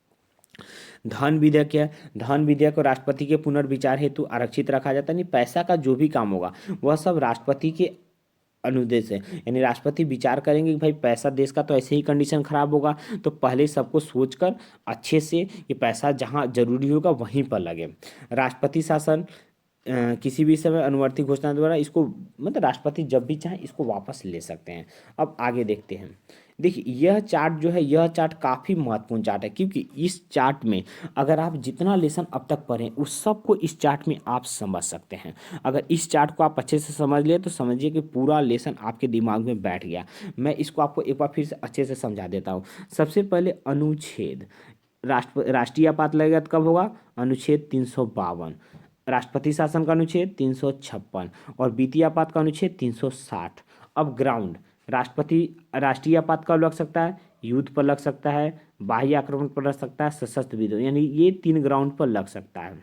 धन विधेयक है, धन विधेयक को राष्ट्रपति के पुनर्विचार हेतु आरक्षित रखा जाता है। नहीं, पैसा का जो भी काम होगा वह सब राष्ट्रपति के अनुदेश है। यानी राष्ट्रपति विचार करेंगे कि भाई पैसा देश का तो ऐसे ही कंडीशन खराब होगा तो पहले सबको सोचकर अच्छे से ये पैसा जहाँ जरूरी होगा वहीं पर लगे। राष्ट्रपति शासन किसी भी समय अनुवर्ती घोषणा द्वारा इसको मतलब राष्ट्रपति जब भी चाहे इसको वापस ले सकते हैं। अब आगे देखते हैं। देखिए यह चार्ट जो है, यह चार्ट काफ़ी महत्वपूर्ण चार्ट है, क्योंकि इस चार्ट में अगर आप जितना लेसन अब तक पढ़ें उस सब को इस चार्ट में आप समझ सकते हैं। अगर इस चार्ट को आप अच्छे से समझ लिए तो समझिए कि पूरा लेसन आपके दिमाग में बैठ गया। मैं इसको आपको एक बार फिर से अच्छे से समझा देता हूँ। सबसे पहले अनुच्छेद, राष्ट्रीय आपात लगेगा कब होगा? अनुच्छेद 352। राष्ट्रपति शासन का अनुच्छेद 356 और वित्तीय आपात का अनुच्छेद 360। अब ग्राउंड, राष्ट्रीय आपात कब लग सकता है? युद्ध पर लग सकता है, बाह्य आक्रमण पर लग सकता है, सशस्त्र विद्रोह, यानी ये 3 ग्राउंड पर लग सकता है।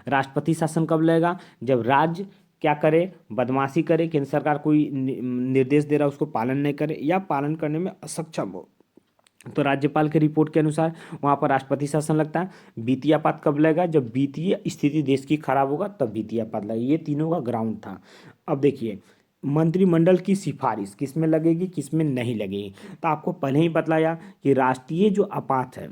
राष्ट्रपति शासन कब लगेगा? जब राज्य क्या करे? बदमाशी करे, केंद्र सरकार कोई निर्देश दे रहा है उसको पालन नहीं करे या पालन करने में असक्षम हो, तो राज्यपाल के रिपोर्ट के अनुसार वहाँ पर राष्ट्रपति शासन लगता है। वित्तीय आपात कब लगेगा? जब वित्तीय स्थिति देश की खराब होगा तब वित्तीय आपात लगेगा। ये तीनों का ग्राउंड था। अब देखिए मंत्रिमंडल की सिफारिश किस में लगेगी, किस में नहीं लगेगी। तो आपको पहले ही बतलाया कि राष्ट्रीय जो आपात है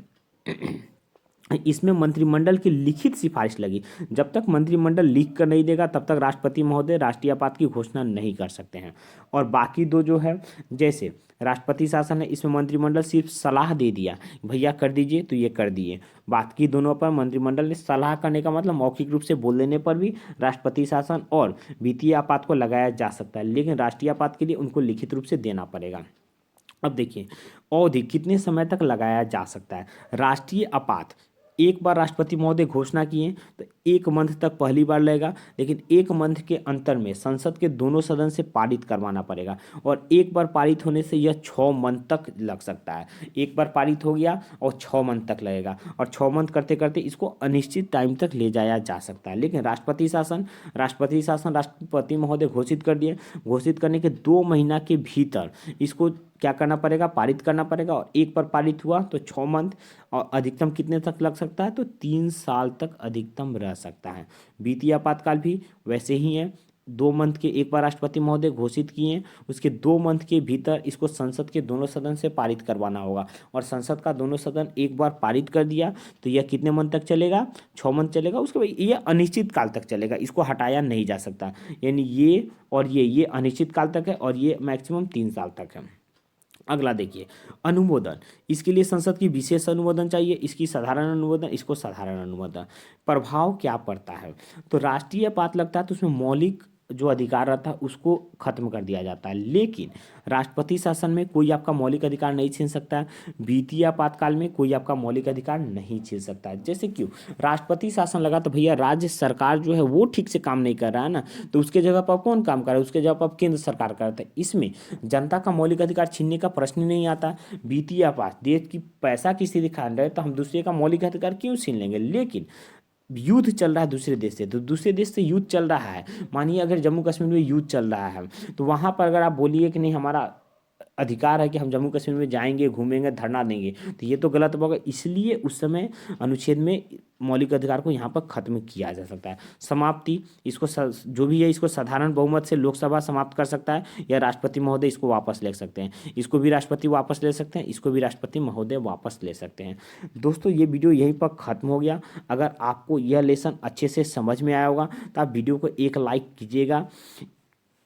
इसमें मंत्रिमंडल की लिखित सिफारिश लगी। जब तक मंत्रिमंडल लिख कर नहीं देगा तब तक राष्ट्रपति महोदय राष्ट्रीय आपात की घोषणा नहीं कर सकते हैं। और बाकी दो जो है, जैसे राष्ट्रपति शासन है इसमें मंत्रिमंडल सिर्फ सलाह दे दिया भैया कर दीजिए तो ये कर दिए। बाकी दोनों पर मंत्रिमंडल ने सलाह करने का मतलब मौखिक रूप से बोल देने पर भी राष्ट्रपति शासन और वित्तीय आपात को लगाया जा सकता है, लेकिन राष्ट्रीय आपात के लिए उनको लिखित रूप से देना पड़ेगा। अब देखिए अवधि कितने समय तक लगाया जा सकता है। राष्ट्रीय आपात एक बार राष्ट्रपति महोदय घोषणा किए तो 1 मंथ तक पहली बार लगेगा, लेकिन 1 मंथ के अंतर में संसद के दोनों सदन से पारित करवाना पड़ेगा और एक बार पारित होने से यह 6 मंथ तक लग सकता है। एक बार पारित हो गया और 6 मंथ तक लगेगा और 6 मंथ करते करते इसको अनिश्चित टाइम तक ले जाया जा सकता है। लेकिन राष्ट्रपति महोदय घोषित कर दिए, घोषित करने के 2 महीना के भीतर इसको क्या करना पड़ेगा? पारित करना पड़ेगा। और एक बार पारित हुआ तो 6 मंथ और अधिकतम कितने तक लग सकता है? तो 3 साल तक अधिकतम रह सकता है। वित्तीय आपातकाल भी वैसे ही है, 2 मंथ के एक बार राष्ट्रपति महोदय घोषित किए हैं, उसके 2 मंथ के भीतर इसको संसद के दोनों सदन से पारित करवाना होगा, और संसद का दोनों सदन एक बार पारित कर दिया तो यह कितने मंथ तक चलेगा, 6 मंथ चलेगा। उसके बाद ये अनिश्चित काल तक चलेगा, इसको हटाया नहीं जा सकता। यानी ये और ये अनिश्चित काल तक है, और ये मैक्सिमम 3 साल तक है। अगला देखिए, अनुमोदन। इसके लिए संसद की विशेष अनुमोदन चाहिए, इसकी साधारण अनुमोदन, इसको साधारण अनुमोदन। प्रभाव क्या पड़ता है, तो राष्ट्रीय आपात लगता है तो उसमें मौलिक जो अधिकार रहता है उसको खत्म कर दिया जाता है, लेकिन राष्ट्रपति शासन में कोई आपका मौलिक अधिकार नहीं छीन सकता है। वित्तीय आपातकाल में कोई आपका मौलिक अधिकार नहीं छीन सकता है। जैसे क्यों, राष्ट्रपति शासन लगा तो भैया राज्य सरकार जो है वो ठीक से काम नहीं कर रहा है ना, तो उसके जगह पर कौन काम कर रहा है, उसके जगह पर केंद्र सरकार करता है। इसमें जनता का मौलिक अधिकार छीनने का प्रश्न ही नहीं आता। वित्तीय आपात, देश की पैसा की स्थिति खराब रहे तो हम दूसरे का मौलिक अधिकार क्यों छीन लेंगे। लेकिन युद्ध चल रहा है दूसरे देश से, तो दूसरे देश से युद्ध चल रहा है, मानिए अगर जम्मू कश्मीर में युद्ध चल रहा है, तो वहाँ पर अगर आप बोलिए कि नहीं हमारा अधिकार है कि हम जम्मू कश्मीर में जाएंगे, घूमेंगे, धरना देंगे, तो ये तो गलत होगा। इसलिए उस समय अनुच्छेद में मौलिक अधिकार को यहाँ पर खत्म किया जा सकता है। समाप्ति, इसको जो भी है इसको साधारण बहुमत से लोकसभा समाप्त कर सकता है, या राष्ट्रपति महोदय इसको वापस ले सकते हैं। इसको भी राष्ट्रपति वापस ले सकते हैं, इसको भी राष्ट्रपति महोदय वापस ले सकते हैं। दोस्तों ये वीडियो यहीं पर खत्म हो गया। अगर आपको यह लेसन अच्छे से समझ में आया होगा तो आप वीडियो को एक लाइक कीजिएगा,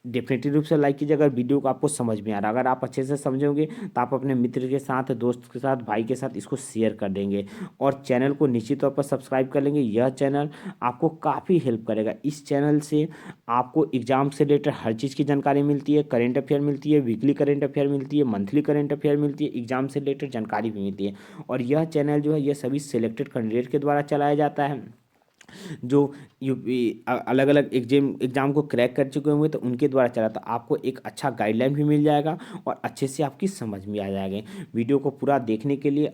डेफिनेटली रूप से लाइक कीजिए अगर वीडियो को आपको समझ में आ रहा है। अगर आप अच्छे से समझोगे तो आप अपने मित्र के साथ, दोस्त के साथ, भाई के साथ इसको शेयर कर देंगे, और चैनल को निश्चित तौर पर सब्सक्राइब कर लेंगे। यह चैनल आपको काफ़ी हेल्प करेगा। इस चैनल से आपको एग्जाम से रिलेटेड हर चीज़ की जानकारी मिलती है, करेंट अफेयर मिलती है, वीकली करेंट अफेयर मिलती है, मंथली करेंट अफेयर मिलती है, एग्जाम से रिलेटेड जानकारी भी मिलती है। और यह चैनल जो है यह सभी सिलेक्टेड कैंडिडेट के द्वारा चलाया जाता है, जो यूपी अलग अलग एग्जाम को क्रैक कर चुके होंगे तो उनके द्वारा चला, तो आपको एक अच्छा गाइडलाइन भी मिल जाएगा और अच्छे से आपकी समझ में आ जाएगा। वीडियो को पूरा देखने के लिए